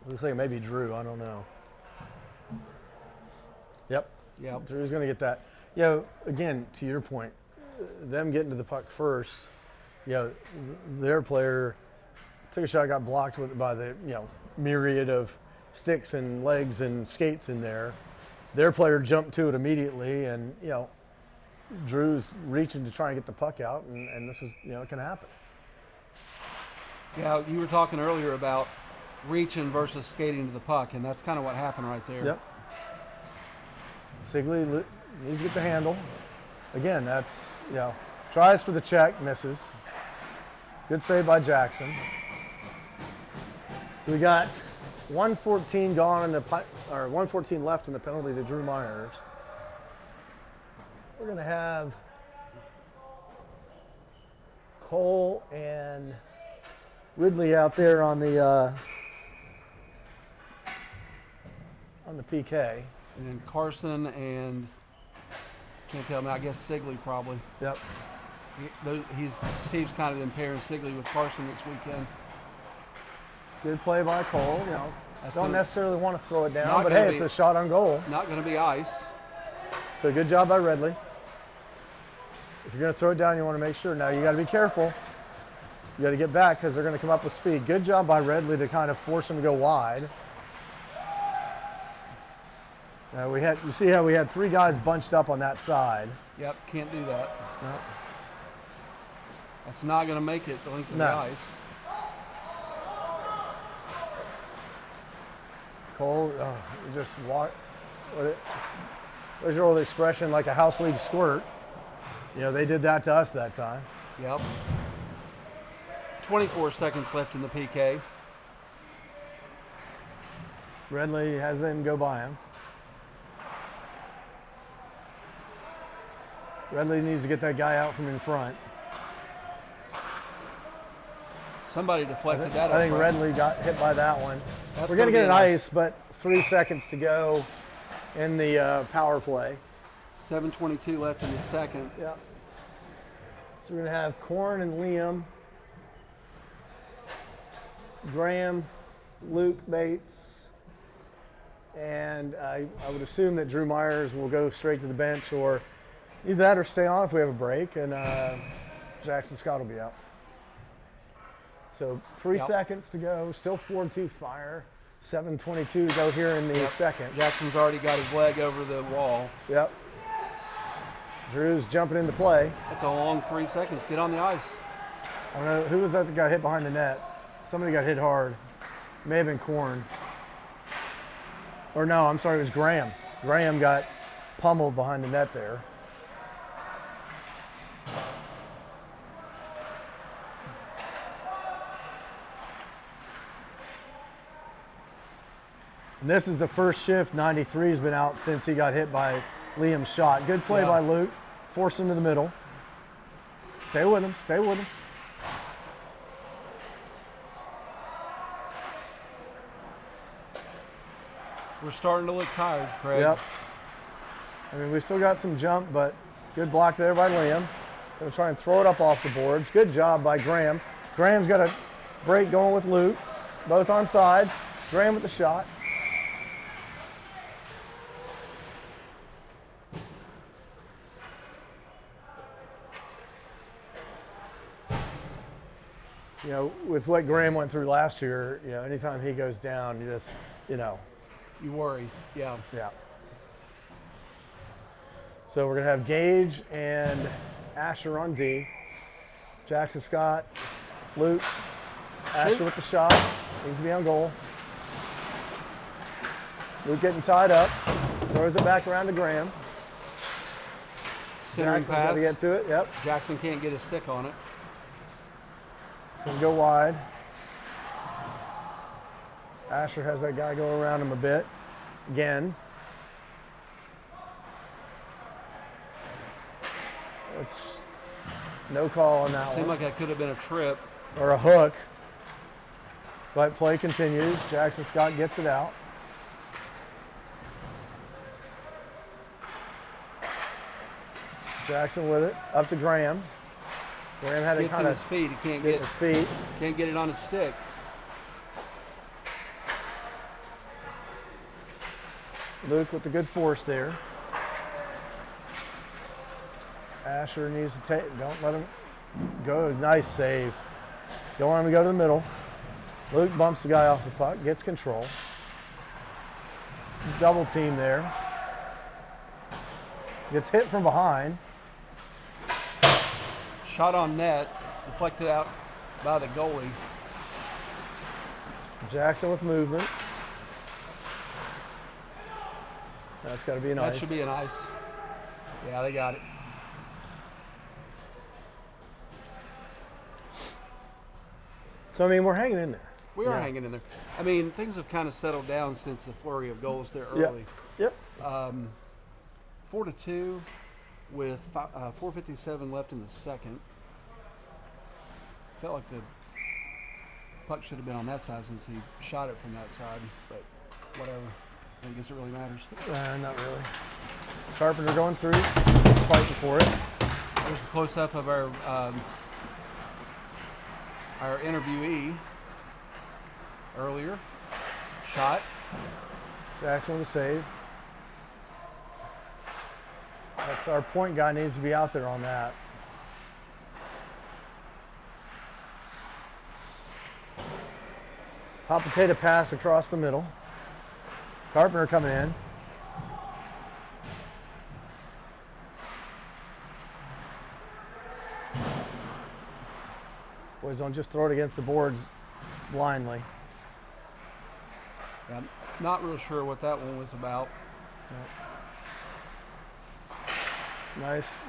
Looks like it may be Drew. I don't know. Yep.
Yep.
Drew's going to get that. You know, again, to your point, them getting to the puck first, you know, their player took a shot, got blocked by the, you know, myriad of sticks and legs and skates in there. Their player jumped to it immediately, and, you know, Drew's reaching to try and get the puck out, and this is, you know, it can happen.
Yeah, you were talking earlier about reaching versus skating to the puck, and that's kind of what happened right there.
Yep. Sigley needs to get the handle. Again, that's, you know, tries for the check, misses. Good save by Jackson. So we got 1:14 gone in the 1:14 left in the penalty to Drew Myers. We're going to have Cole and Ridley out there on the PK.
And then Carson and can't tell me. I guess Sigley probably.
Yep.
Steve's kind of been pairing Sigley with Carson this weekend.
Good play by Cole. You know, don't necessarily want to throw it down,
Not
but
gonna
hey,
be-
it's a shot on goal.
Not going to be ice.
So good job by Redley. If you're going to throw it down, you want to make sure. Now you got to be careful. You got to get back because they're going to come up with speed. Good job by Redley to kind of force him to go wide. Now you see how we had three guys bunched up on that side.
Yep, can't do that.
No.
That's not going to make it the length of
No.
the ice.
Cole, you just walk. There's your old expression, like a house league squirt. You know, they did that to us that time.
Yep. 24 seconds left in the PK.
Redley has them go by him. Redley needs to get that guy out from in front.
Somebody deflected that.
I think
up front.
Redley got hit by that one.
That's
We're going to
gonna
get
be
an
an
ice, but 3 seconds to go in the power play.
7:22 left in the second.
Yeah. So we're going to have Corn and Liam Graham, Luke Bates, and I would assume that Drew Myers will go straight to the bench, or either that or stay on if we have a break, and Jackson Scott will be out. So 3 seconds to go, still 4-2 Fire, 7:22 to go here in the second.
Jackson's already got his leg over the wall.
Yep. Drew's jumping into play.
That's a long 3 seconds. Get on the ice.
I don't know, who was that got hit behind the net? Somebody got hit hard. May have been Korn. Or no, I'm sorry, it was Graham. Graham got pummeled behind the net there. And this is the first shift 93's been out since he got hit by Liam's shot. Good play by Luke. Force him to the middle. Stay with him, stay with him.
We're starting to look tired, Craig.
Yep. I mean, we still got some jump, but good block there by Liam. Gonna try and throw it up off the boards. Good job by Graham. Graham's got a break going with Luke. Both on sides. Graham with the shot. You know, with what Graham went through last year, you know, anytime he goes down, you just, you know.
You worry, yeah.
Yeah. So we're going to have Gage and Asher on D. Jackson Scott, Luke, Asher with the shot. Needs to be on goal. Luke getting tied up. Throws it back around to Graham.
Centering
Jackson's got
pass.
to get to it, yep.
Jackson can't get a stick on it.
It's going to go wide. Asher has that guy go around him a bit. Again. It's no call on that
Seemed
one.
like that could have been a trip.
Or a hook. But play continues. Jackson Scott gets it out. Jackson with it. Up to Graham. Graham had to
Gets
kind
in
of
his feet. He can't
get
get
his feet.
can't get it on his stick.
Luke with the good force there. Asher needs to take, don't let him go. Nice save. Don't want him to go to the middle. Luke bumps the guy off the puck, gets control. It's a double team there. Gets hit from behind.
Shot on net, deflected out by the goalie.
Jackson with movement. That's got to be an ice.
That should be an ice. Yeah, they got it.
So, I mean, we're hanging in there.
We are hanging in there. I mean, things have kind of settled down since the flurry of goals there early.
Yep.
4-2 with 4:57 left in the second. Felt like the puck should have been on that side since he shot it from that side, but whatever. I don't guess it really matters.
Not really. Carpenter going through, fighting for it.
There's a close-up of our interviewee earlier. Shot.
Jackson with a save. That's our point guy needs to be out there on that. Hot potato pass across the middle. Carpenter coming in. Boys, don't just throw it against the boards blindly.
I'm not real sure what that one was about.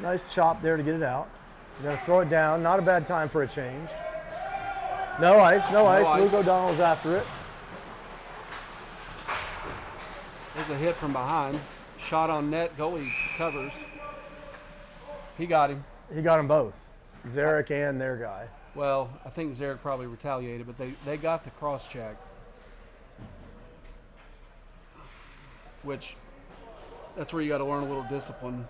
Nice chop there to get it out. You're going to throw it down. Not a bad time for a change. No ice. Luke O'Donnell's after it.
There's a hit from behind. Shot on net. Goalie covers. He got him.
He got them both. Zarek and their guy.
Well, I think Zarek probably retaliated, but they got the cross check. Which, that's where you got to learn a little discipline.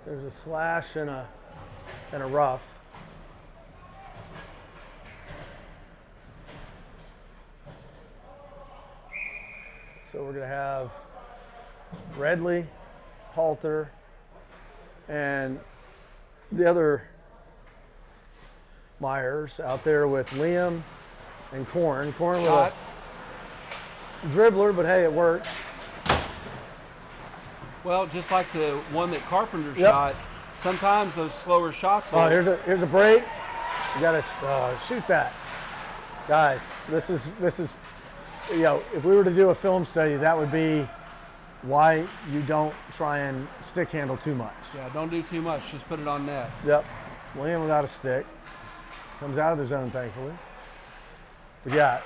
There's a slash and a rough. So we're going to have Redley, Halter, and the other Myers out there with Liam and Corn. Corn with
Shot.
a dribbler, but hey, it worked.
Well, just like the one that Carpenter
Yep.
shot, sometimes those slower shots.
Oh, here's a break. You got to shoot that, guys. This is if we were to do a film study, that would be why you don't try and stick handle too much.
Yeah, don't do too much. Just put it on net.
Yep. William without a stick. Comes out of the zone, thankfully. But yeah,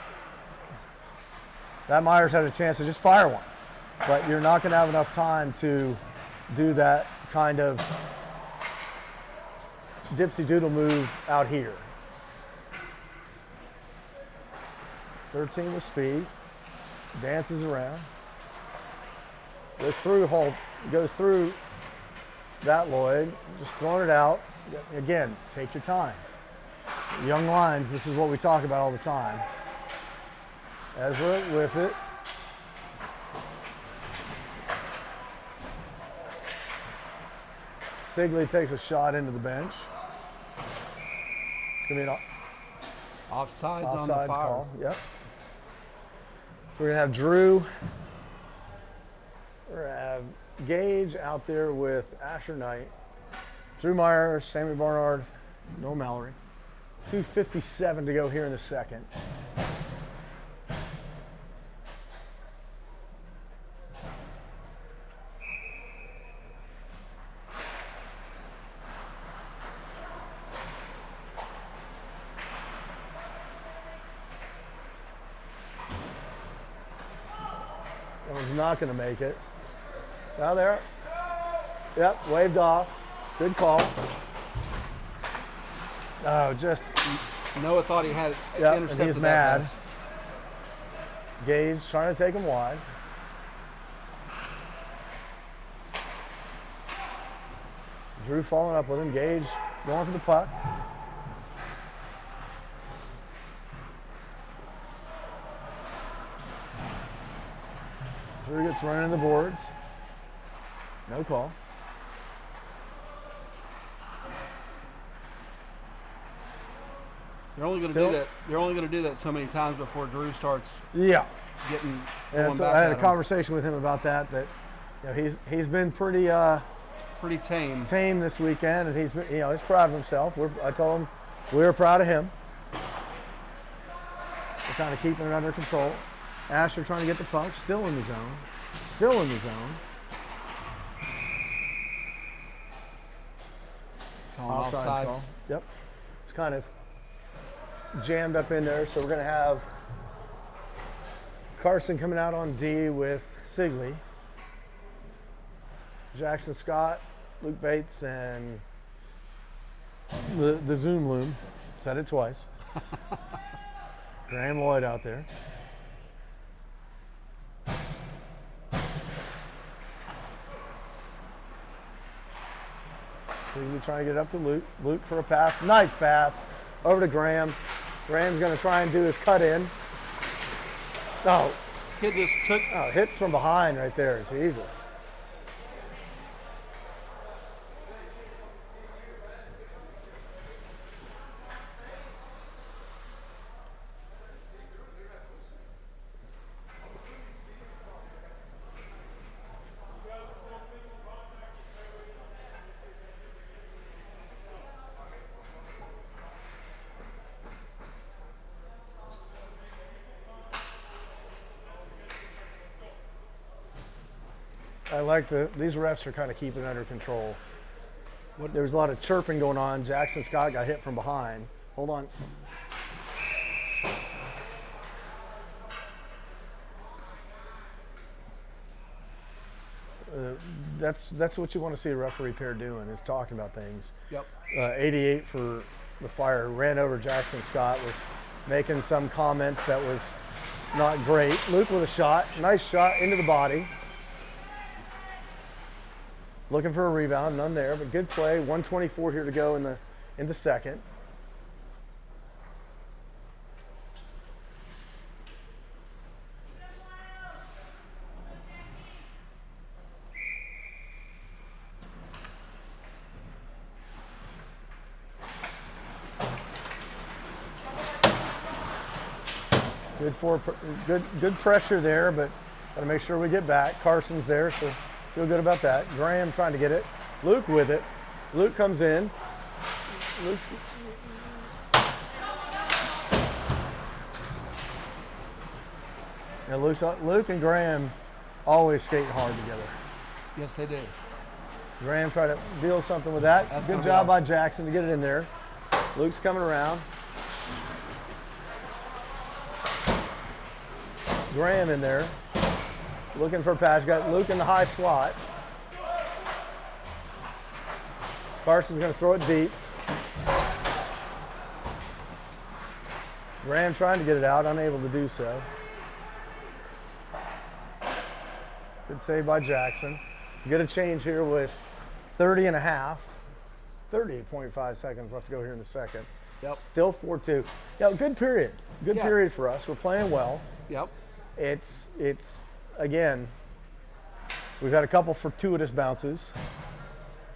that Myers had a chance to just fire one. But you're not going to have enough time to do that kind of dipsy doodle move out here. 13 with speed. Dances around. Goes through that Lloyd. Just throwing it out. Again, take your time. Young lines, this is what we talk about all the time. Ezra with it. Sigley takes a shot into the bench. It's going to be an
Offsides on the
offsides
fire.
call. Yep. We're going to have Drew. We're going to have Gage out there with Asher Knight. Drew Myers, Sammy Barnard, no Mallory. 2:57 to go here in the second. That one's not going to make it. Now there. Yep, waved off. Good call. Oh, just.
Noah thought he had
Yep, and
intercepted
he's
that
mad.
pass.
Gage trying to take him wide. Drew following up with him. Gage going for the puck. Drew gets running the boards. No call.
They're only going to do that. They're only going to do that so many times before Drew starts
Yeah.
getting
And
going
so
back
I had a
at him.
conversation with him about that. That he's been pretty
Pretty tame.
tame this weekend, and he's he's proud of himself. I told him we're proud of him. We're kind of keeping it under control. Asher trying to get the puck, still in the zone, still in the zone.
Calling offsides.
Call. Yep, it's kind of jammed up in there. So we're going to have Carson coming out on D with Sigley. Jackson Scott, Luke Bates, and the Zoom loom. Said it twice. Graham Lloyd out there. Sigley trying to get it up to Luke. Luke for a pass. Nice pass. Over to Graham. Graham's going to try and do his cut in. Oh,
Kid just took.
hits from behind right there. Jesus. I like these refs are kind of keeping it under control. There was a lot of chirping going on. Jackson Scott got hit from behind. Hold on. That's what you want to see a referee pair doing, is talking about things.
Yep.
88 for the Fire ran over Jackson Scott, was making some comments that was not great. Luke with a shot, nice shot into the body. Looking for a rebound, none there, but good play. 1:24 here to go in the second. Good pressure there, but got to make sure we get back. Carson's there, so feel good about that. Graham trying to get it. Luke with it. Luke comes in. Luke's, Luke and Graham always skate hard together.
Yes, they do.
Graham tried to deal something with that.
That's
Good
gonna be
job by
awesome.
Jackson to get it in there. Luke's coming around. Graham in there, looking for a pass. Got Luke in the high slot. Carson's going to throw it deep. Graham trying to get it out, unable to do so. Good save by Jackson. Get a change here with 30 and a half. 30.5 seconds left to go here in the second.
Yep.
Still 4-2. Yeah, good period. Good period for us. We're playing well.
Yep.
It's again, we've had a couple fortuitous bounces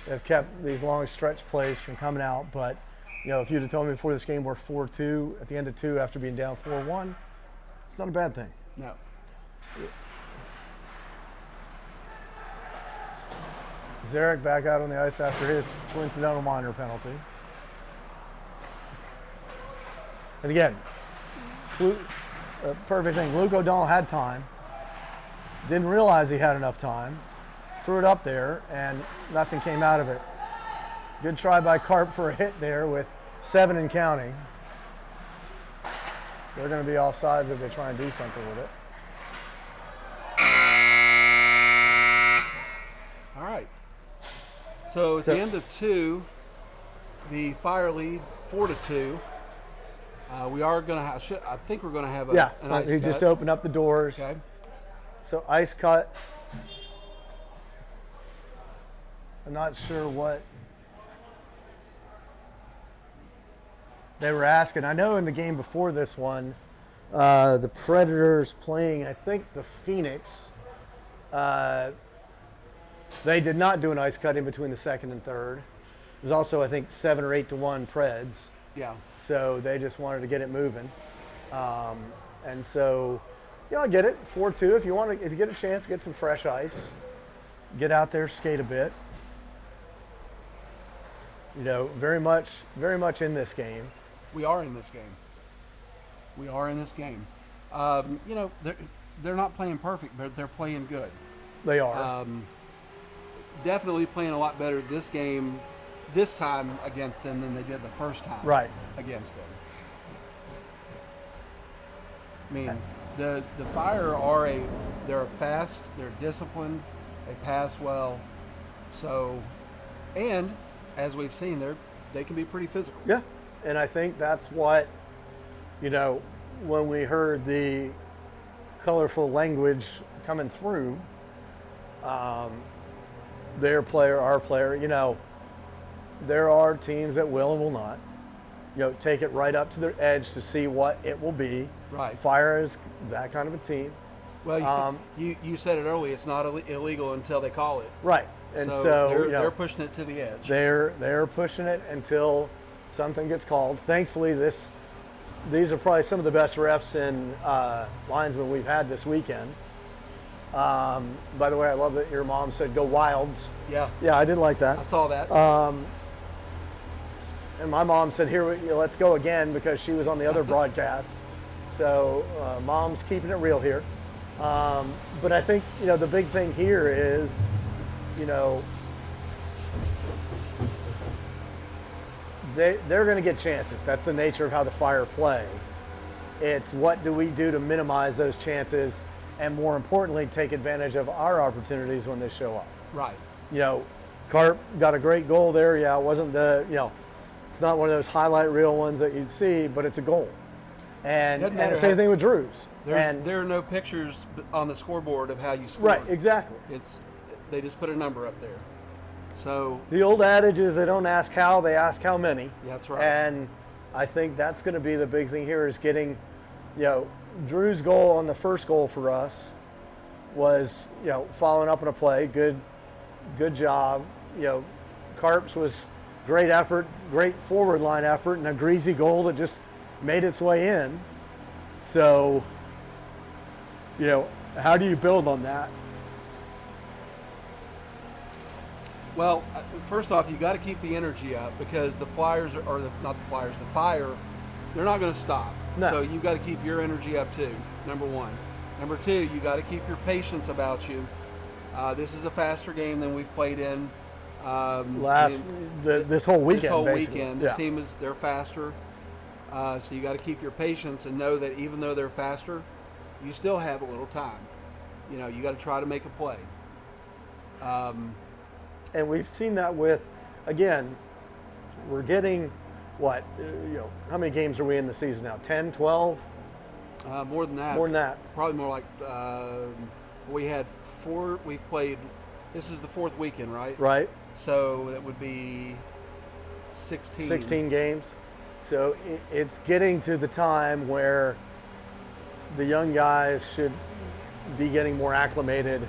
that have kept these long stretch plays from coming out. But, if you'd have told me before this game we're 4-2 at the end of 2 after being down 4-1, it's not a bad thing.
No.
Zarek back out on the ice after his coincidental minor penalty. And again, perfect thing. Luke O'Donnell had time, didn't realize he had enough time, threw it up there, and nothing came out of it. Good try by Carp for a hit there with 7 and counting. They're going to be offsides if they try and do something with it.
All right. So at the end of 2, the Fire lead 4-2. We are going to have. I think we're going to have an ice
he
cut.
just opened up the doors.
Okay.
So ice cut. I'm not sure what they were asking. I know in the game before this one, the Predators playing, I think, the Phoenix. They did not do an ice cut in between the second and third. It was also, I think, 7 or 8-1 Preds.
Yeah.
So they just wanted to get it moving. And so, I get it. 4-2. If you get a chance to get some fresh ice, get out there, skate a bit. Very much in this game.
We are in this game. They're not playing perfect, but they're playing good.
They are.
Definitely playing a lot better this time against them than they did the first time against them. I mean, the Fire they're fast, they're disciplined, they pass well. So, and as we've seen, they can be pretty physical.
Yeah, and I think that's what, when we heard the colorful language coming through, their player, our player, there are teams that will and will not, take it right up to their edge to see what it will be.
Right.
Fire is that kind of a team.
Well, you said it earlier. It's not illegal until they call it.
Right. And so
they're pushing it to the edge.
They're pushing it until something gets called. Thankfully, these are probably some of the best refs and linesmen we've had this weekend. By the way, I love that your mom said "Go Wilds."
Yeah.
Yeah, I did like that.
I saw that.
And my mom said, let's go again," because she was on the other broadcast. So mom's keeping it real here. But I think the big thing here is they're going to get chances. That's the nature of how the Fire play. It's what do we do to minimize those chances, and more importantly, take advantage of our opportunities when they show up.
Right.
Carp got a great goal there. Yeah, it wasn't it's not one of those highlight reel ones that you'd see, but it's a goal. And the same thing with Drew's.
There are no pictures on the scoreboard of how you score.
Right, exactly.
They just put a number up there. So
the old adage is they don't ask how, they ask how many.
Yeah, that's right.
And I think that's going to be the big thing here is getting, Drew's goal on the first goal for us was, following up on a play. Good job. Carp's was great effort, great forward line effort, and a greasy goal that just made its way in. So, how do you build on that?
Well, first off, you got to keep the energy up because the Flyers not the Flyers, the Fire, they're not going to stop.
No.
So you got to keep your energy up too. Number one. Number two, you got to keep your patience about you. This is a faster game than we've played in
this whole weekend.
This whole
basically.
weekend, this team they're faster. So you got to keep your patience and know that even though they're faster, you still have a little time. You got to try to make a play.
And we've seen that with, again, we're getting, how many games are we in the season now? 10, 12?
More than that.
More than that.
Probably more like, we had 4, we've played, this is the 4th weekend, right?
Right.
So that would be 16.
16 games. So it's getting to the time where the young guys should be getting more acclimated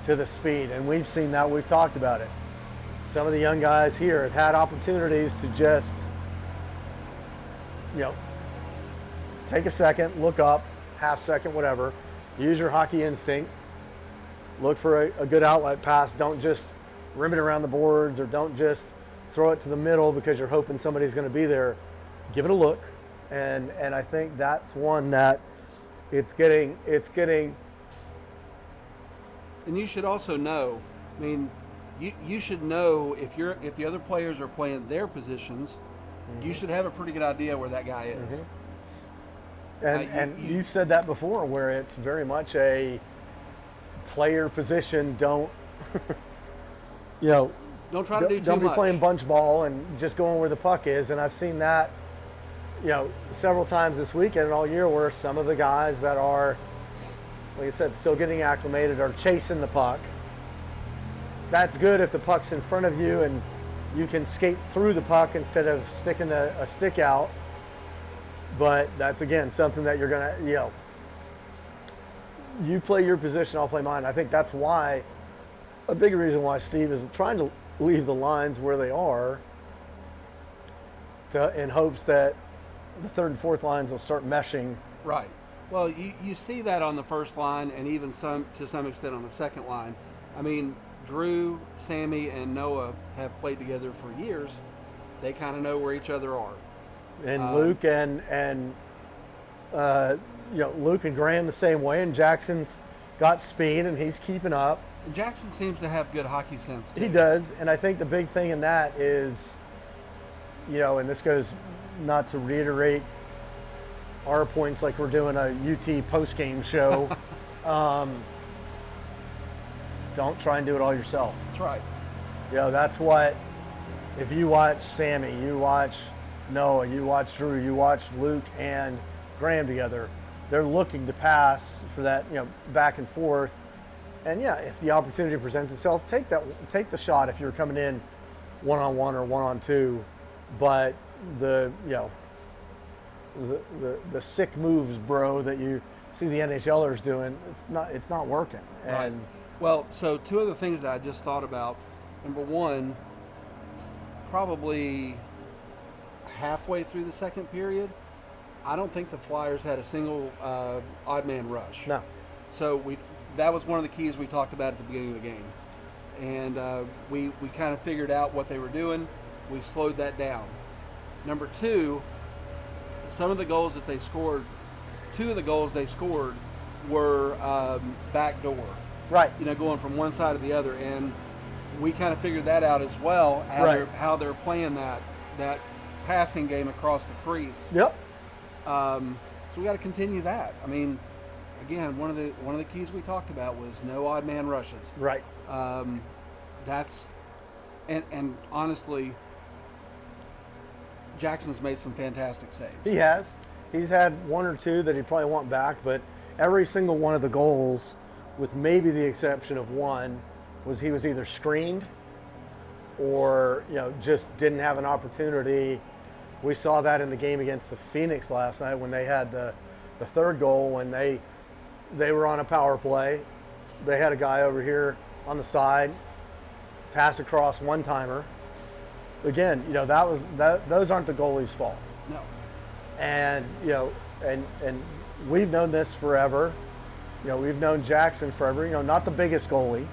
to the speed. And we've seen that, we've talked about it. Some of the young guys here have had opportunities to just, take a second, look up, half second, whatever, use your hockey instinct, look for a good outlet pass. Don't just rim it around the boards or don't just throw it to the middle because you're hoping somebody's going to be there. Give it a look. And I think that's one that it's getting.
And you should also know, you should know if the other players are playing their positions, you should have a pretty good idea where that guy is.
And you've said that before, where it's very much a player position. Don't
don't try to do too much.
Don't be playing bunch ball and just going where the puck is. And I've seen that, several times this weekend and all year, where some of the guys that are, like I said, still getting acclimated are chasing the puck. That's good if the puck's in front of you and you can skate through the puck instead of sticking a stick out. But that's, again, something that you're going to, you play your position, I'll play mine. I think that's why, a big reason why Steve is trying to leave the lines where they are, in hopes that the third and fourth lines will start meshing.
Right. Well, you see that on the first line and even to some extent on the second line. Drew, Sammy, and Noah have played together for years. They kind of know where each other are.
And Luke and Luke and Graham the same way. And Jackson's got speed and he's keeping up.
Jackson seems to have good hockey sense too.
He does, and I think the big thing in that is, and this goes not to reiterate our points like we're doing a UT post-game show. Don't try and do it all yourself.
That's right.
That's what, if you watch Sammy, you watch Noah, you watch Drew, you watch Luke and Graham together, they're looking to pass for that, back and forth. And if the opportunity presents itself, take the shot if you're coming in one-on-one or one-on-two. But the sick moves, bro, that you see the NHLers doing, it's not working. And
right. Well, so 2 other things that I just thought about. Number one, probably halfway through the second period, I don't think the Flyers had a single odd man rush.
No.
So that was one of the keys we talked about at the beginning of the game. And we kind of figured out what they were doing. We slowed that down. Number 2, some of the goals that they scored, 2 of the goals they scored were backdoor.
Right.
Going from one side to the other. And we kind of figured that out as well, how they're playing that passing game across the crease.
Yep.
So we got to continue that. Again, one of the keys we talked about was no odd man rushes.
Right.
That's and honestly, Jackson's made some fantastic saves.
He has. He's had 1 or 2 that he probably want back, but every single one of the goals, with maybe the exception of one, he was either screened or just didn't have an opportunity. We saw that in the game against the Phoenix last night when they had the third goal, when they were on a power play. They had a guy over here on the side, pass across, one-timer. Again, those aren't the goalie's fault.
No.
And and we've known this forever. We've known Jackson forever. Not the biggest goalie.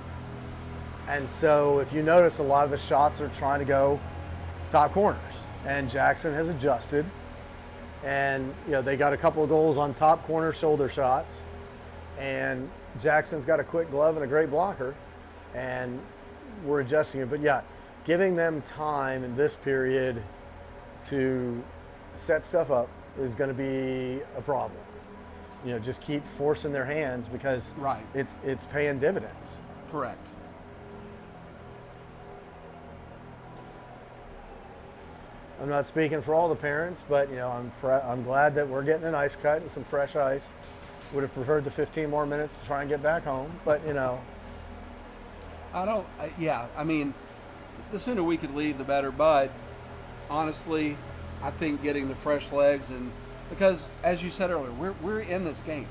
And so if you notice, a lot of the shots are trying to go top corners. And Jackson has adjusted. And, they got a couple of goals on top corner shoulder shots. And Jackson's got a quick glove and a great blocker. And we're adjusting it. But, yeah, giving them time in this period to set stuff up is going to be a problem. Just keep forcing their hands because
right.
it's paying dividends.
Correct.
I'm not speaking for all the parents, but I'm glad that we're getting an ice cut and some fresh ice. Would have preferred the 15 more minutes to try and get back home, but
I mean, the sooner we could leave, the better. But honestly, I think getting the fresh legs because as you said earlier, we're in this game.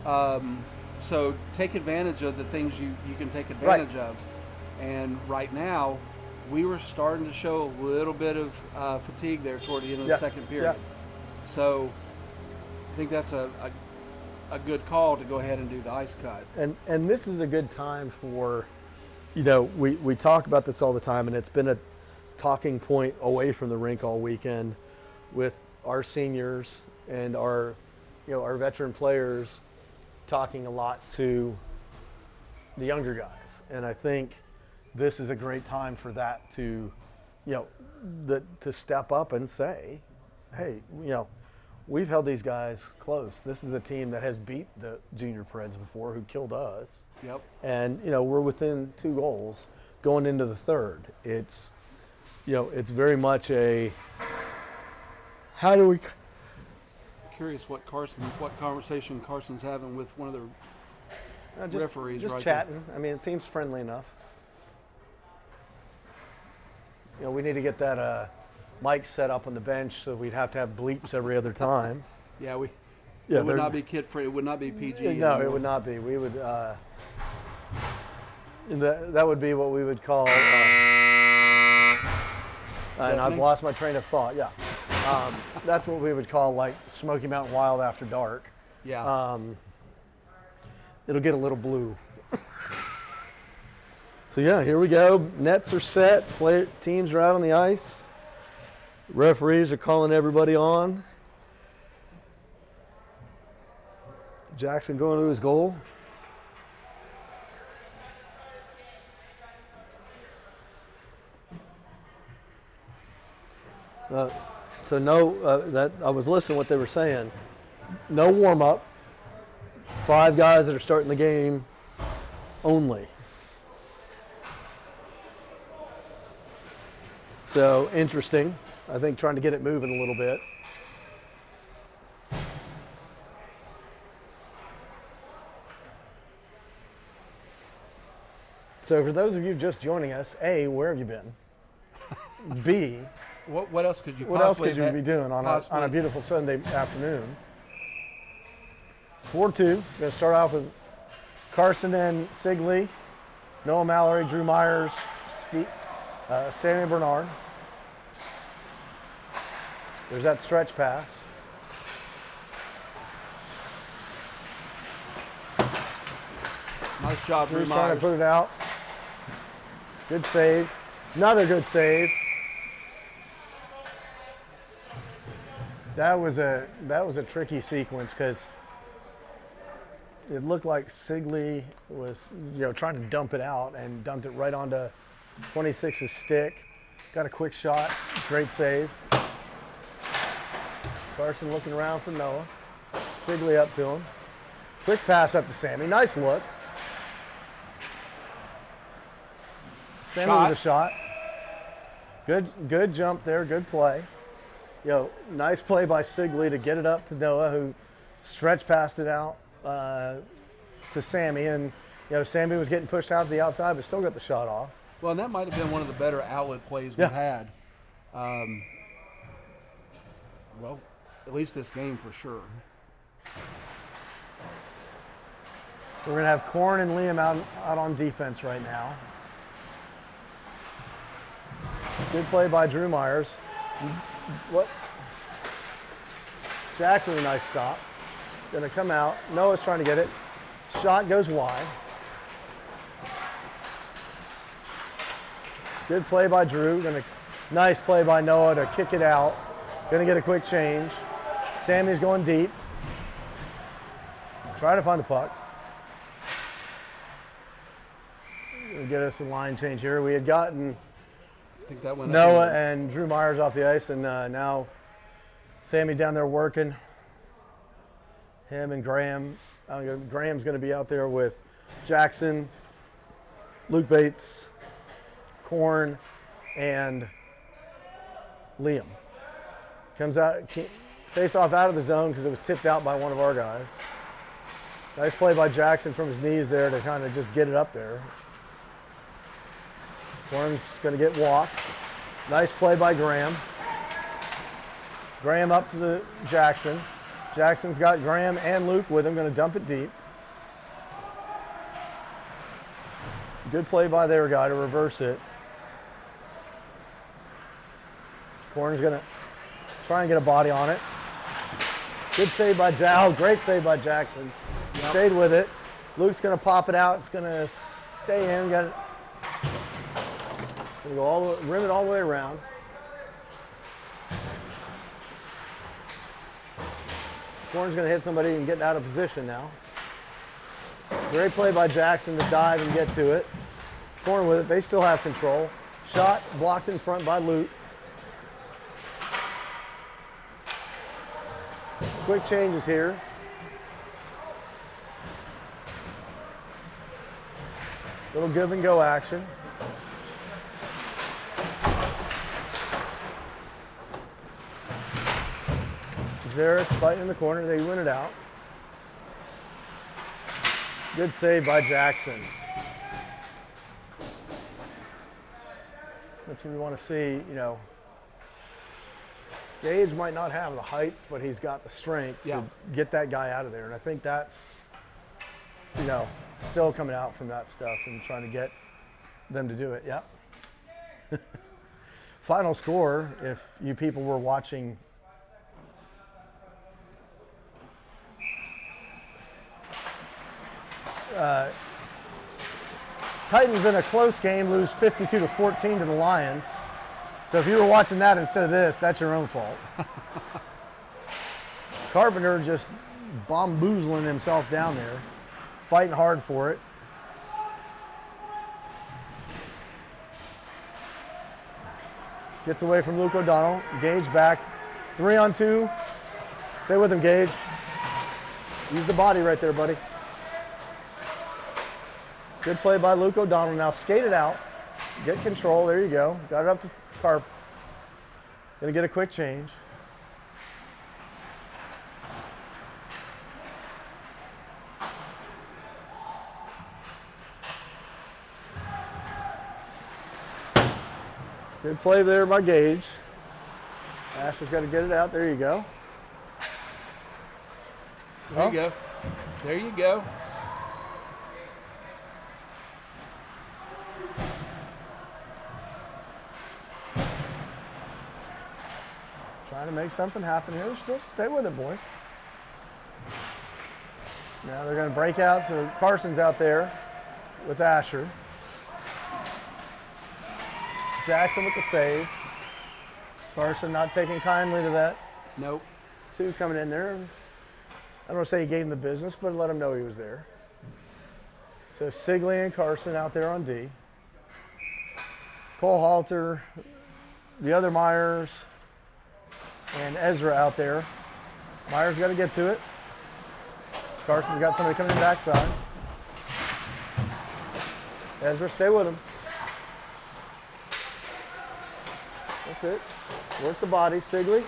So take advantage of the things you can take advantage of. And right now, we were starting to show a little bit of fatigue there toward the end of the second period.
Yeah.
So I think that's a good call to go ahead and do the ice cut.
And this is a good time for, we talk about this all the time, and it's been a talking point away from the rink all weekend with our seniors and our veteran players talking a lot to the younger guys. And I think this is a great time for that to, to step up and say, hey, we've held these guys close. This is a team that has beat the junior Preds before, who killed us.
Yep.
And, we're within 2 goals going into the third. It's, it's very much a, how do we...
Curious what conversation Carson's having with one of the referees.
Just
right
chatting.
there.
I mean, it seems friendly enough. We need to get that mic set up on the bench so we'd have to have bleeps every other time.
Yeah, it would not be kid free. It would not be PG.
No,
anymore.
It would not be. We would. That would be what we would call. And I've lost my train of thought. Yeah, that's what we would call like Smoky Mountain Wild after dark.
Yeah.
It'll get a little blue. So yeah, here we go. Nets are set. Teams are out on the ice. Referees are calling everybody on. Jackson going to his goal. So that I was listening to what they were saying. No warm up. 5 guys that are starting the game only. So interesting. I think trying to get it moving a little bit. So for those of you just joining us, A, where have you been? B,
what else could you
what else could you be doing on a beautiful Sunday afternoon? 4-2. Going to start off with Carson and Sigley, Noah Mallory, Drew Myers, Sammy Bernard. There's that stretch pass.
Nice job, Drew
Drew's
Myers.
trying to put it out. Good save. Another good save. That was a tricky sequence because it looked like Sigley was trying to dump it out and dumped it right onto 26's stick. Got a quick shot. Great save. Carson looking around for Noah. Sigley up to him. Quick pass up to Sammy. Nice look. Sammy with a shot. Good jump there. Good play. Nice play by Sigley to get it up to Noah, who stretch passed it out to Sammy. And, Sammy was getting pushed out to the outside, but still got the shot off.
Well, and that might have been one of the better outlet plays we've had. Well, at least this game for sure.
So we're going to have Korn and Liam out on defense right now. Good play by Drew Myers. What? Jackson with a nice stop. Gonna come out. Noah's trying to get it. Shot goes wide. Good play by Drew. Nice play by Noah to kick it out. Gonna get a quick change. Sammy's going deep. Trying to find the puck. Gonna get us a line change here. We had gotten
I think that went
Noah and Drew Myers off the ice, and now Sammy down there working. Him and Graham. Graham's going to be out there with Jackson, Luke Bates, Korn, and Liam. Comes out, face off out of the zone because it was tipped out by one of our guys. Nice play by Jackson from his knees there to kind of just get it up there. Korn's going to get walked. Nice play by Graham. Graham up to the Jackson. Jackson's got Graham and Luke with him, going to dump it deep. Good play by their guy to reverse it. Korn's going to try and get a body on it. Good save by Great save by Jackson. Yep. Stayed with it. Luke's going to pop it out. It's going to stay in. Got it. Going to go rim it all the way around. Korn's going to hit somebody and get out of position now. Great play by Jackson to dive and get to it. Korn with it. They still have control. Shot blocked in front by Luke. Quick changes here. Little give and go action. Zarek fighting in the corner. They win it out. Good save by Jackson. That's what we want to see, you know. Gage might not have the height, but he's got the strength to get that guy out of there. And I think that's, you know, still coming out from that stuff and trying to get them to do it. Yep. Final score, if you people were watching Titans in a close game lose 52-14 to the Lions. So if you were watching that instead of this, that's your own fault. Carpenter just bamboozling himself down there, fighting hard for it. Gets away from Luke O'Donnell. Gage back. 3-on-2. Stay with him, Gage. Use the body right there, buddy. Good play by Luke O'Donnell. Now skate it out. Get control. There you go. Got it up to Carp. Gonna get a quick change. Good play there by Gage. Asher's got to get it out. There you go.
There you go. There you go.
Trying to make something happen here. Still stay with it, boys. Now they're going to break out, so Carson's out there with Asher. Jackson with the save. Carson not taking kindly to that.
Nope.
Sue coming in there. I don't want to say he gave him the business, but let him know he was there. So Sigley and Carson out there on D. Cole Halter, the other Myers, and Ezra out there. Myers got to get to it. Carson's got somebody coming in backside. Ezra, stay with him. That's it. Work the body. Sigley.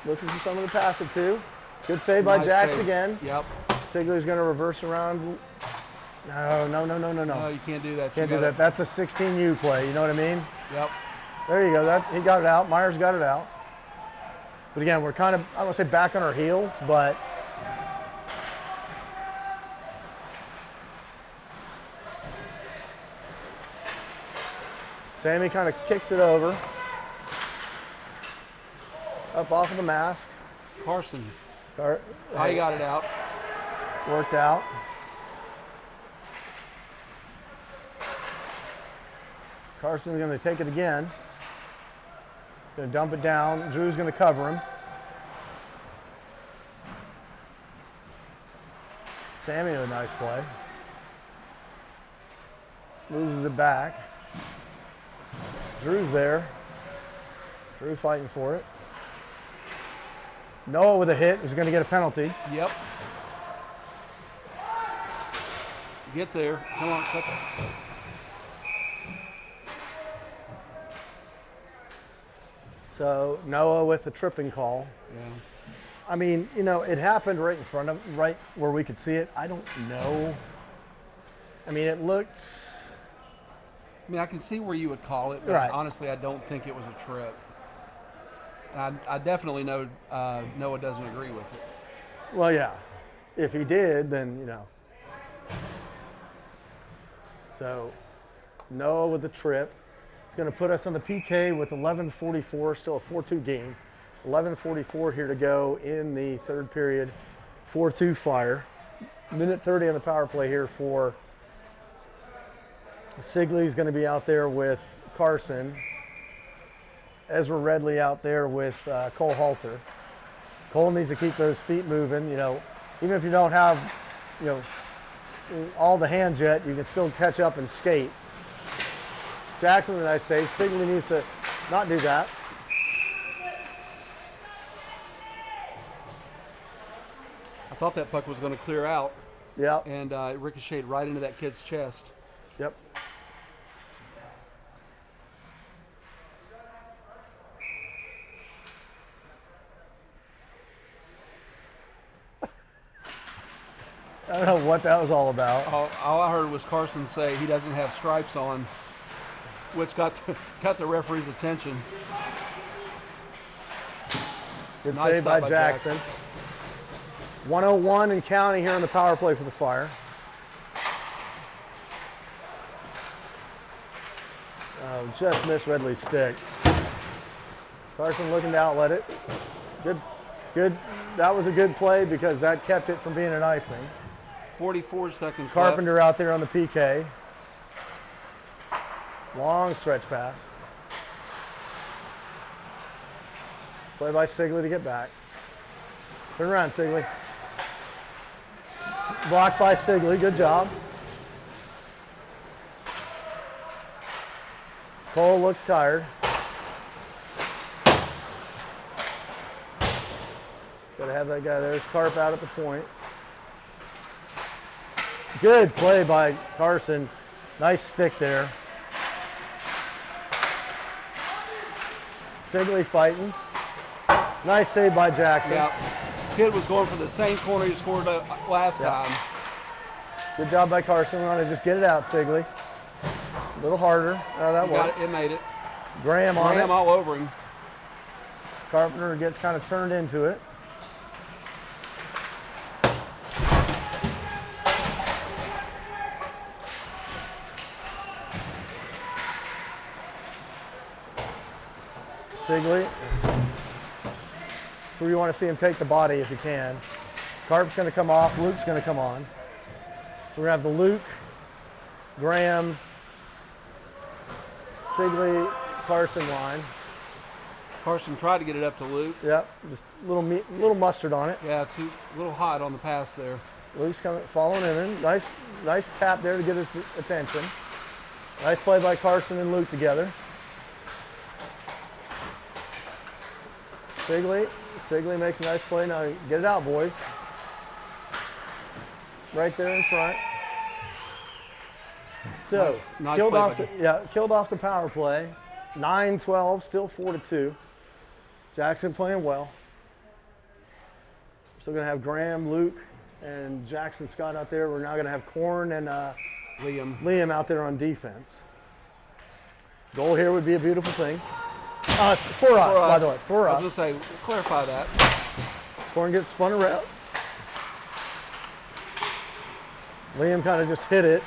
Looking for someone to pass it to. Good save by Jax again.
Yep.
Sigley's going to reverse around. No.
No, you can't do that.
Can't do that. That's a 16U play. You know what I mean?
Yep.
There you go. He got it out. Myers got it out. But again, we're kind of, I don't want to say back on our heels, but Sammy kind of kicks it over. Up off of the mask.
Carson.
Car-
He got it out.
Worked out. Carson's going to take it again. Going to dump it down. Drew's going to cover him. Sammy with a nice play. Loses it back. Drew's there. Drew fighting for it. Noah with a hit is going to get a penalty.
Yep. Get there. Come on, touch it.
So Noah with the tripping call.
Yeah.
I mean, you know, it happened right in front of, right where we could see it. I don't know. I mean, it looked.
I mean, I can see where you would call it, but
Right.
honestly, I don't think it was a trip. I definitely know Noah doesn't agree with it.
Well, yeah. If he did, then, you know. So Noah with the trip. It's going to put us on the PK with 11:44, still a 4-2 game. 11:44 here to go in the third period. 4-2 Fire. Minute 30 on the power play here for Sigley's going to be out there with Carson. Ezra Redley out there with Cole Halter. Cole needs to keep those feet moving. You know, even if you don't have, you know, all the hands yet, you can still catch up and skate. Jackson with a nice save. Sigley needs to not do that.
I thought that puck was going to clear out,
Yep.
and it ricocheted right into that kid's chest.
Yep. I don't know what that was all about.
All I heard was Carson say he doesn't have stripes on, which got the referee's attention.
Good
Nice
save
stop
by Jackson. 101 and counting here on the power play for the Fire. Oh, just missed Redley's stick. Carson looking to outlet it. Good. That was a good play because that kept it from being an icing.
44 seconds
Carpenter
left.
out there on the PK. Long stretch pass. Play by Sigley to get back. Turn around, Sigley. Blocked by Sigley. Good job. Cole looks tired. Gotta have that guy there. There's Carp out at the point. Good play by Carson. Nice stick there. Sigley fighting. Nice save by Jackson.
Yeah. Kid was going for the same corner he scored last
Yeah.
time.
Good job by Carson. Want to just get it out, Sigley. A little harder. Oh, that
He got
worked.
it. It made it.
Graham on
Graham
it.
all over him.
Carpenter gets kind of turned into it. Sigley. That's where you want to see him take the body if you can. Carp's going to come off. Luke's going to come on. So we're going to have the Luke, Graham, Sigley, Carson line.
Carson tried to get it up to Luke.
Yep, just little mustard on it.
Yeah, too a little hot on the pass there.
Luke's coming, following him in. Nice tap there to get his attention. Nice play by Carson and Luke together. Sigley makes a nice play. Now get it out, boys. Right there in front. So
Nice
killed
play
off
by
killed off the power play. 9-12, still 4-2. Jackson playing well. Still gonna have Graham, Luke, and Jackson Scott out there. We're now gonna have Korn and Liam out there on defense. Goal here would be a beautiful thing. For us, by the way, for
I
us.
was going to say, clarify that.
Korn gets spun around. Liam kind of just hit it.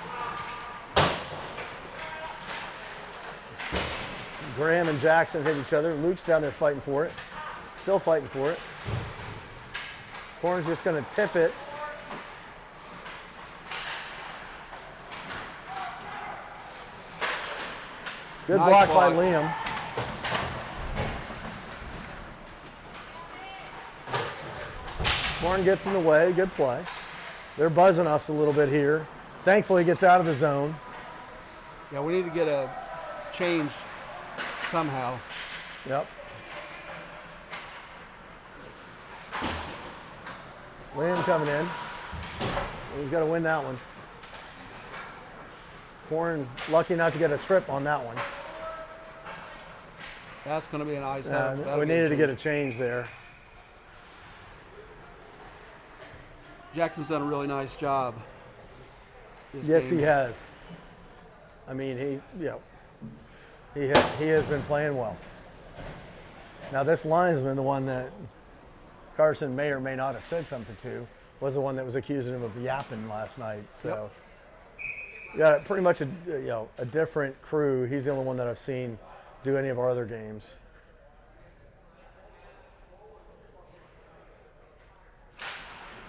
Graham and Jackson hit each other. Luke's down there fighting for it. Still fighting for it. Corn's just going to tip it. Good
Nice
block by
block.
Liam. Corn gets in the way. Good play. They're buzzing us a little bit here. Thankfully, he gets out of the zone.
Yeah, we need to get a change somehow.
Yep. Liam coming in. He's got to win that one. Corn lucky not to get a trip on that one.
That's going to be a nice.
We needed to get a change there.
Jackson's done a really nice job.
Yes, he has. I mean, he has been playing well. Now, this linesman, the one that Carson may or may not have said something to, was the one that was accusing him of yapping last night. So, got pretty much a different crew. He's the only one that I've seen do any of our other games.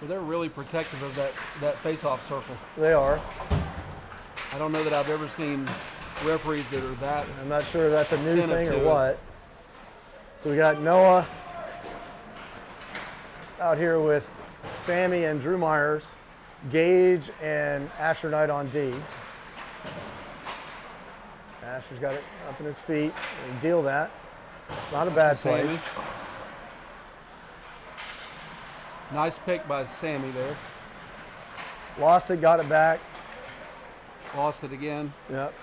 Well, they're really protective of that face-off circle.
They are.
I don't know that I've ever seen referees that are that.
I'm not sure if that's a new thing or
to
what. So we got Noah out here with Sammy and Drew Myers, Gage and Asher Knight on D. Asher's got it up in his feet. And deal that. It's not a bad
Sammy.
place.
Nice pick by Sammy there.
Lost it, got it back.
Lost it again.
Yep.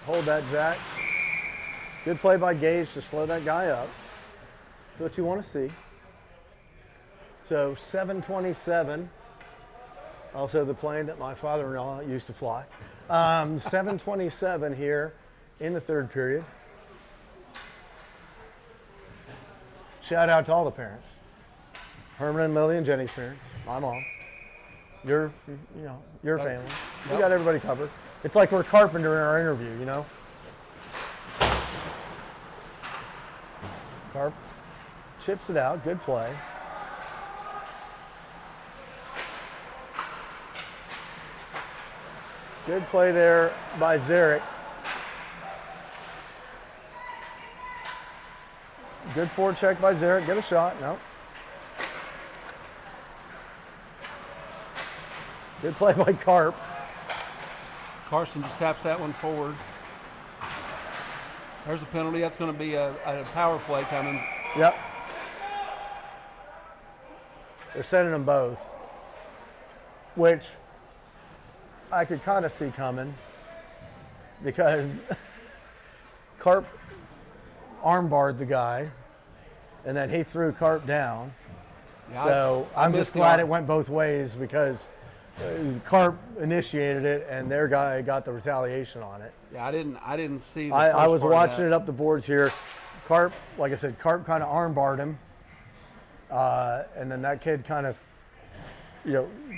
Hold that, Jax. Good play by Gage to slow that guy up. That's what you want to see. So 7:27. Also the plane that my father-in-law used to fly. 7:27 here in the third period. Shout out to all the parents. Herman and Lily and Jenny's parents. My mom. Your family. We got everybody covered. It's like we're Carpenter in our interview, you know? Carp chips it out. Good play. Good play there by Zarek. Good forecheck by Zarek. Get a shot. No. Good play by Carp.
Carson just taps that one forward. There's a penalty. That's going to be a power play coming.
Yep. They're sending them both, which I could kind of see coming because Carp armbarred the guy, and then he threw Carp down.
Yeah,
So
I
I'm
missed
just
the
glad
arm.
it went both ways because Carp initiated it, and their guy got the retaliation on it.
Yeah, I didn't see. The
I
first
was
part of
watching
that.
it up the boards here. Carp, like I said, Carp kind of armbarred him, and then that kid kind of,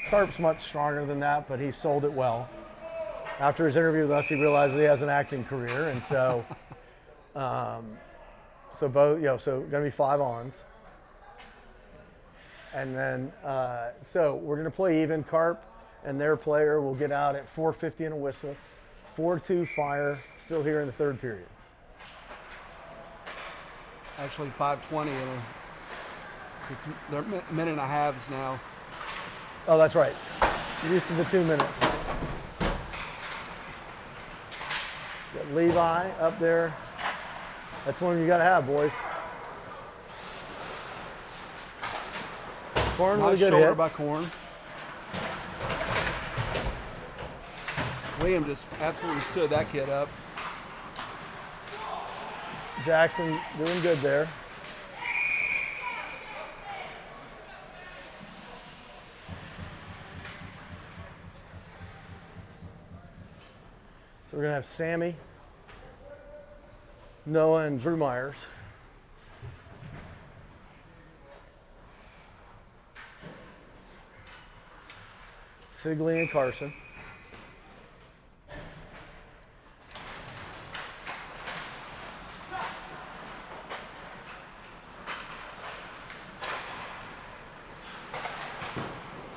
Carp's much stronger than that, but he sold it well. After his interview with us, he realized he has an acting career, and so, so going to be 5 ons. And then, so we're going to play even. Carp and their player will get out at 4:50 and a whistle. 4-2 fire, still here in the third period.
Actually, 5:20, and they're minute and a halves now.
Oh, that's right. You're used to the 2 minutes. Got Levi up there. That's one you got to have, boys. Corn with a
Nice
good
shoulder
hit.
by Corn. William just absolutely stood that kid up.
Jackson doing good there. So we're going to have Sammy, Noah, and Drew Myers. Sigley and Carson.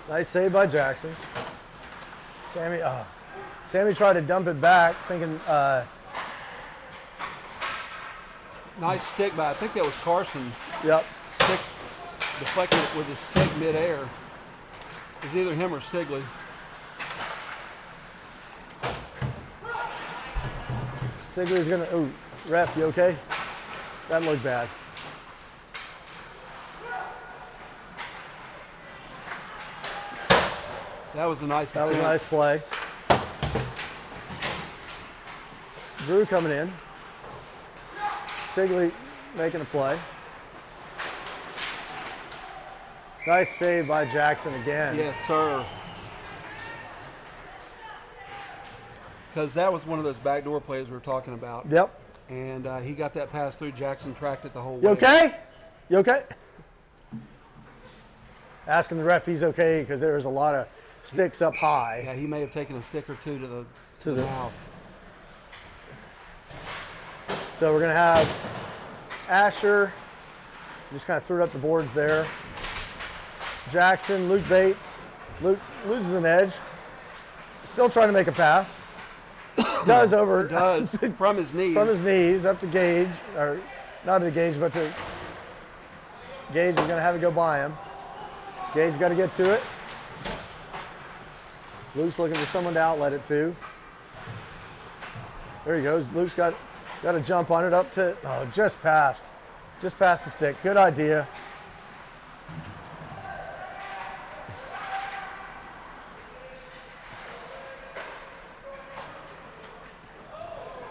Nice save by Jackson. Sammy tried to dump it back, thinking,
Nice stick by, I think that was Carson.
yep.
Stick deflected it with his stick midair. It was either him or Sigley.
Sigley's gonna, ooh, ref, you okay? That looked bad.
That was a nice
That was a
attempt.
nice play. Drew coming in. Sigley making a play. Nice save by Jackson again.
Yes, sir. Because that was one of those backdoor plays we were talking about.
Yep.
And he got that pass through. Jackson tracked it the whole
You
way.
okay? You okay? Asking the ref if he's okay because there was a lot of sticks up high.
Yeah, he may have taken a stick or two to the mouth.
So we're going to have Asher, just kind of threw it up the boards there. Jackson, Luke Bates. Luke loses an edge. Still trying to make a pass. Does over.
Does from his knees.
From his knees up to Gage, or not to Gage, but to Gage is going to have it go by him. Gage got to get to it. Luke's looking for someone to outlet it to. There he goes. Luke's got to jump on it up to, just past the stick. Good idea.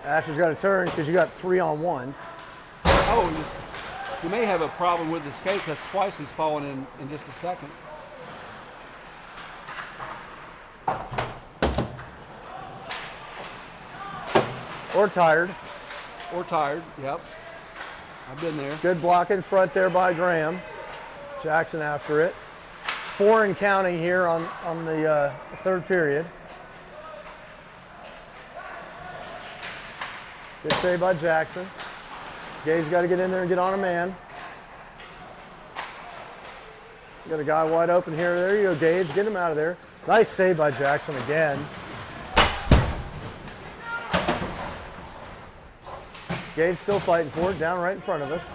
Asher's got to turn because you got 3-on-1.
Oh, he may have a problem with the skates. That's twice he's fallen in just a second.
Or tired.
Or tired, yep. I've been there.
Good block in front there by Graham. Jackson after it. 4 and counting here on the third period. Good save by Jackson. Gay's got to get in there and get on a man. Got a guy wide open here. There you go, Gage. Get him out of there. Nice save by Jackson again. Gage still fighting for it, down right in front of us.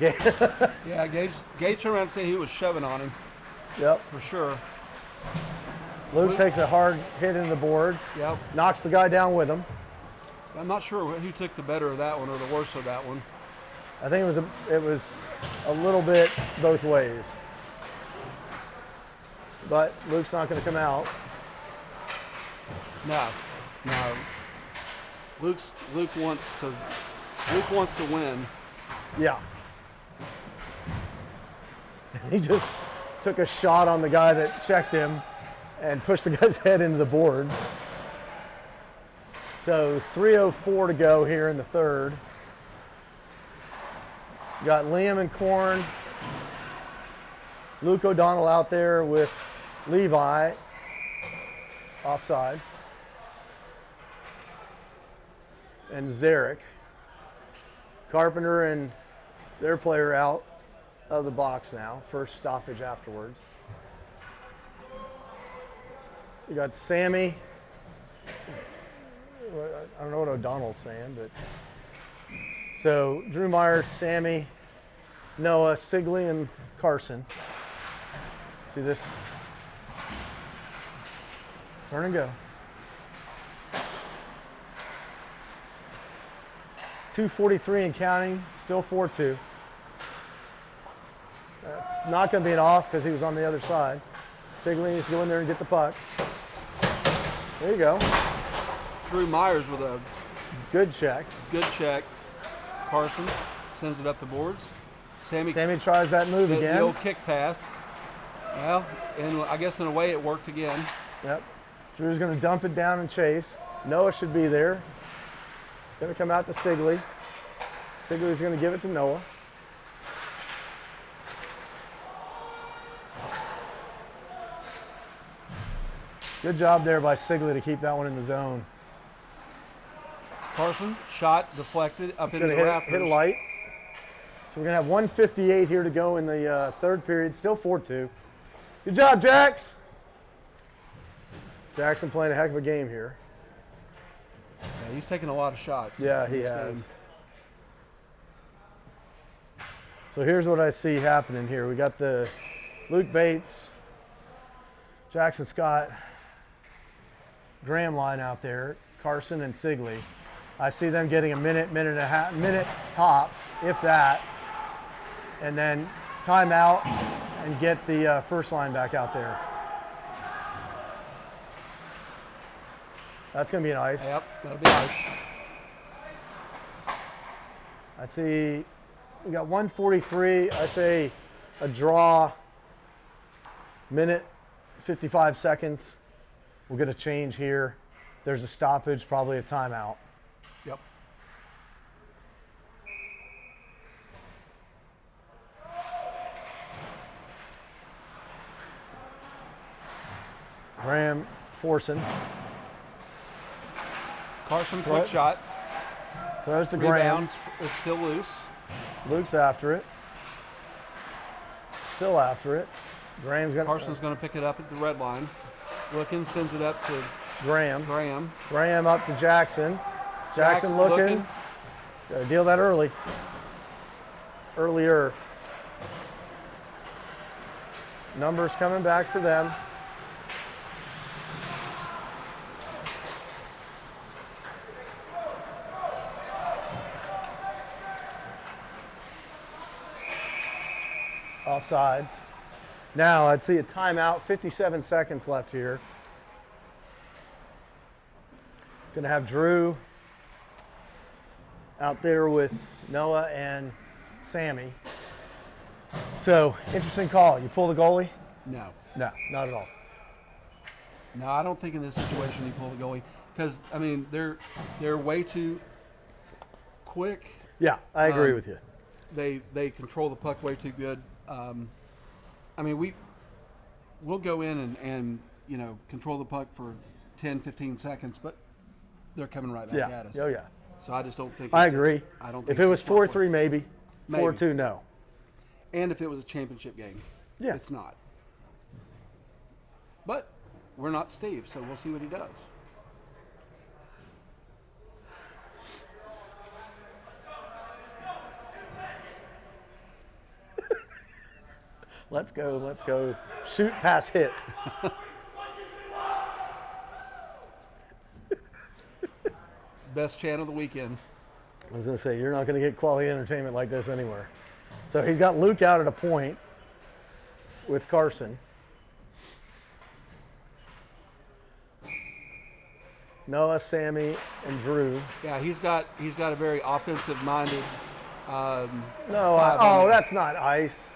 Yeah, Gage turned around and said he was shoving on him.
Yep.
For sure.
Luke takes a hard hit into the boards.
Yep.
Knocks the guy down with him.
I'm not sure who took the better of that one or the worse of that one.
I think it was a little bit both ways. But Luke's not going to come out.
No. Luke wants to win.
Yeah. He just took a shot on the guy that checked him and pushed the guy's head into the boards. So 3:04 to go here in the third. You got Liam and Korn. Luke O'Donnell out there with Levi. Offsides. And Zarek. Carpenter and their player out of the box now. First stoppage afterwards. You got Sammy. I don't know what O'Donnell's saying, but so Drew Myers, Sammy, Noah, Sigley, and Carson. See this? Turn and go. 2:43 and counting, still 4-2. That's not going to be an off because he was on the other side. Sigley needs to go in there and get the puck. There you go.
Drew Myers with a
Good check.
good check. Carson sends it up the boards. Sammy
Tries that move
the
again.
old kick pass. Well, and I guess in a way it worked again.
Yep. Drew's going to dump it down and chase. Noah should be there. Going to come out to Sigley. Sigley's going to give it to Noah. Good job there by Sigley to keep that one in the zone.
Carson shot deflected up into
Gonna
the rafters.
hit a light. So we're going to have 1:58 here to go in the third period. Still 4-2. Good job, Jax. Jackson playing a heck of a game here.
Yeah, he's taking a lot of shots.
Yeah, he
this
has.
game.
So here's what I see happening here. We got the Luke Bates, Jackson Scott, Graham line out there, Carson and Sigley. I see them getting a minute and a half, minute tops, if that, and then timeout and get the first line back out there. That's going to be nice.
Yep, that'll be nice.
I see we got 1:43. I say a draw, minute, 55 seconds. We'll get a change here. If there's a stoppage, probably a timeout.
Yep.
Graham forcing.
Carson, quick shot.
Throws to Graham.
Rebounds, it's still loose.
Luke's after it. Still after it. Graham's got.
Carson's going to pick it up at the red line. Looking, sends it up to
Graham.
Graham
Up to Jackson. Jackson looking. Got to deal that early. Earlier. Numbers coming back for them. Offsides. Now I'd see a timeout, 57 seconds left here. Gonna have Drew out there with Noah and Sammy. So, interesting call. You pull the goalie?
No.
No, not at all.
No, I don't think in this situation you pull the goalie because I mean they're way too quick.
Yeah, I agree with you.
They control the puck way too good. I mean we'll go in and you know control the puck for 10, 15 seconds, but they're coming right back at us.
Oh yeah.
So I just don't think.
I agree.
I don't. Think
if it was 4-3, maybe.
Maybe.
4-2, no.
And if it was a championship game,
Yeah.
it's not. But we're not Steve, so we'll see what he does.
Let's go. Shoot, pass, hit.
Best chant of the weekend.
I was going to say, you're not going to get quality entertainment like this anywhere. So he's got Luke out at a point with Carson. Noah, Sammy, and Drew.
Yeah, he's got a very offensive-minded.
That's not ice.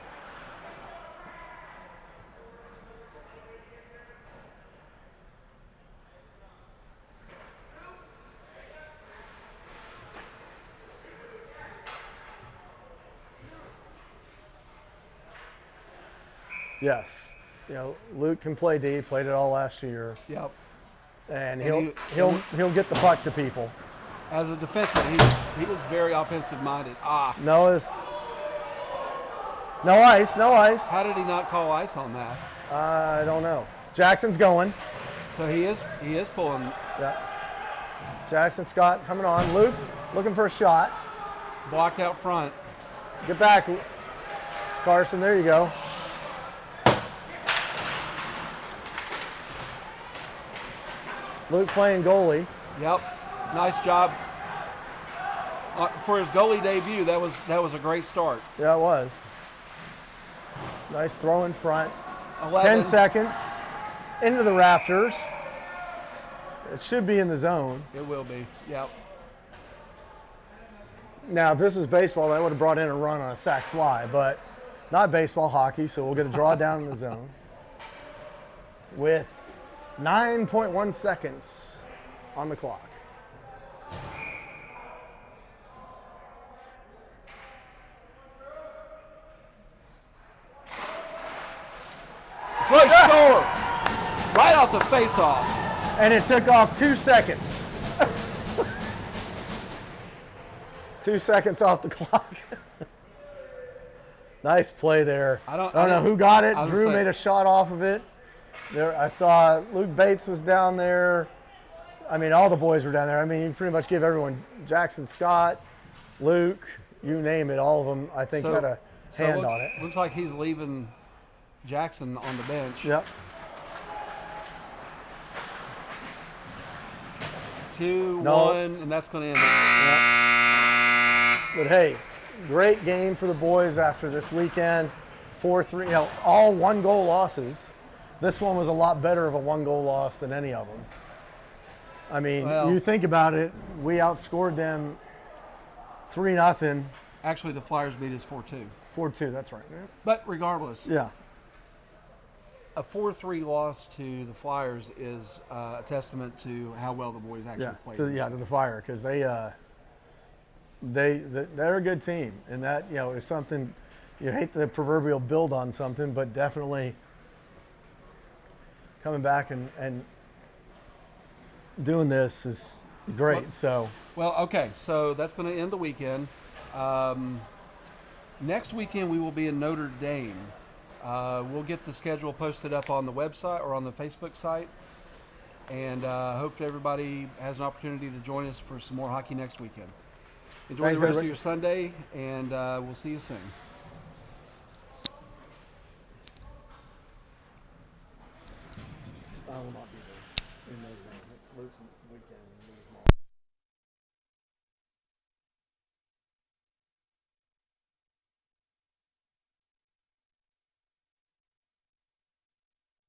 Yes. You know, Luke can play D, played it all last year.
Yep.
And he'll get the puck to people.
As a defenseman, he was very offensive-minded.
No ice.
How did he not call ice on that?
I don't know. Jackson's going.
So he is pulling.
Yeah. Jackson Scott coming on. Luke looking for a shot.
Blocked out front.
Get back, Carson. There you go. Luke playing goalie.
Yep, nice job for his goalie debut. That was a great start.
Yeah, it was. Nice throw in front.
11.
10 seconds into the rafters. It should be in the zone.
It will be. Yep.
Now, if this is baseball, that would have brought in a run on a sac fly, but not baseball, hockey. So we'll get a draw down in the zone with 9.1 seconds on the clock.
Troy scored right off the face-off.
And it took off 2 seconds. 2 seconds off the clock. Nice play there.
I don't
know who got it.
I was
Drew
saying-
made a shot off of it. There, I saw Luke Bates was down there. I mean, all the boys were down there. I mean, you pretty much give everyone, Jackson Scott, Luke, you name it, all of them, I think, had a hand on it.
Looks like he's leaving Jackson on the bench.
Yep.
2-1, and that's going to end it.
But hey, great game for the boys after this weekend. 4-3, you know, all 1-goal losses. This one was a lot better of a 1-goal loss than any of them. I mean,
Well,
you think about it, we outscored them 3-0,
Actually, the Flyers beat us 4-2.
4-2, that's right.
But regardless,
Yeah.
a 4-3 loss to the Flyers is a testament to how well the boys actually
Yeah,
played.
to
this
the Fire, because they're a good team, and that, you know, is something. You hate the proverbial build on something, but definitely coming back and doing this is great.
Well, okay, so that's going to end the weekend. Next weekend we will be in Notre Dame. We'll get the schedule posted up on the website or on the Facebook site, and hope everybody has an opportunity to join us for some more hockey next weekend. Enjoy
Thanks,
the rest
everybody.
of your Sunday, and we'll see you soon.
I will not be there in Notre Dame. It's Luke's weekend.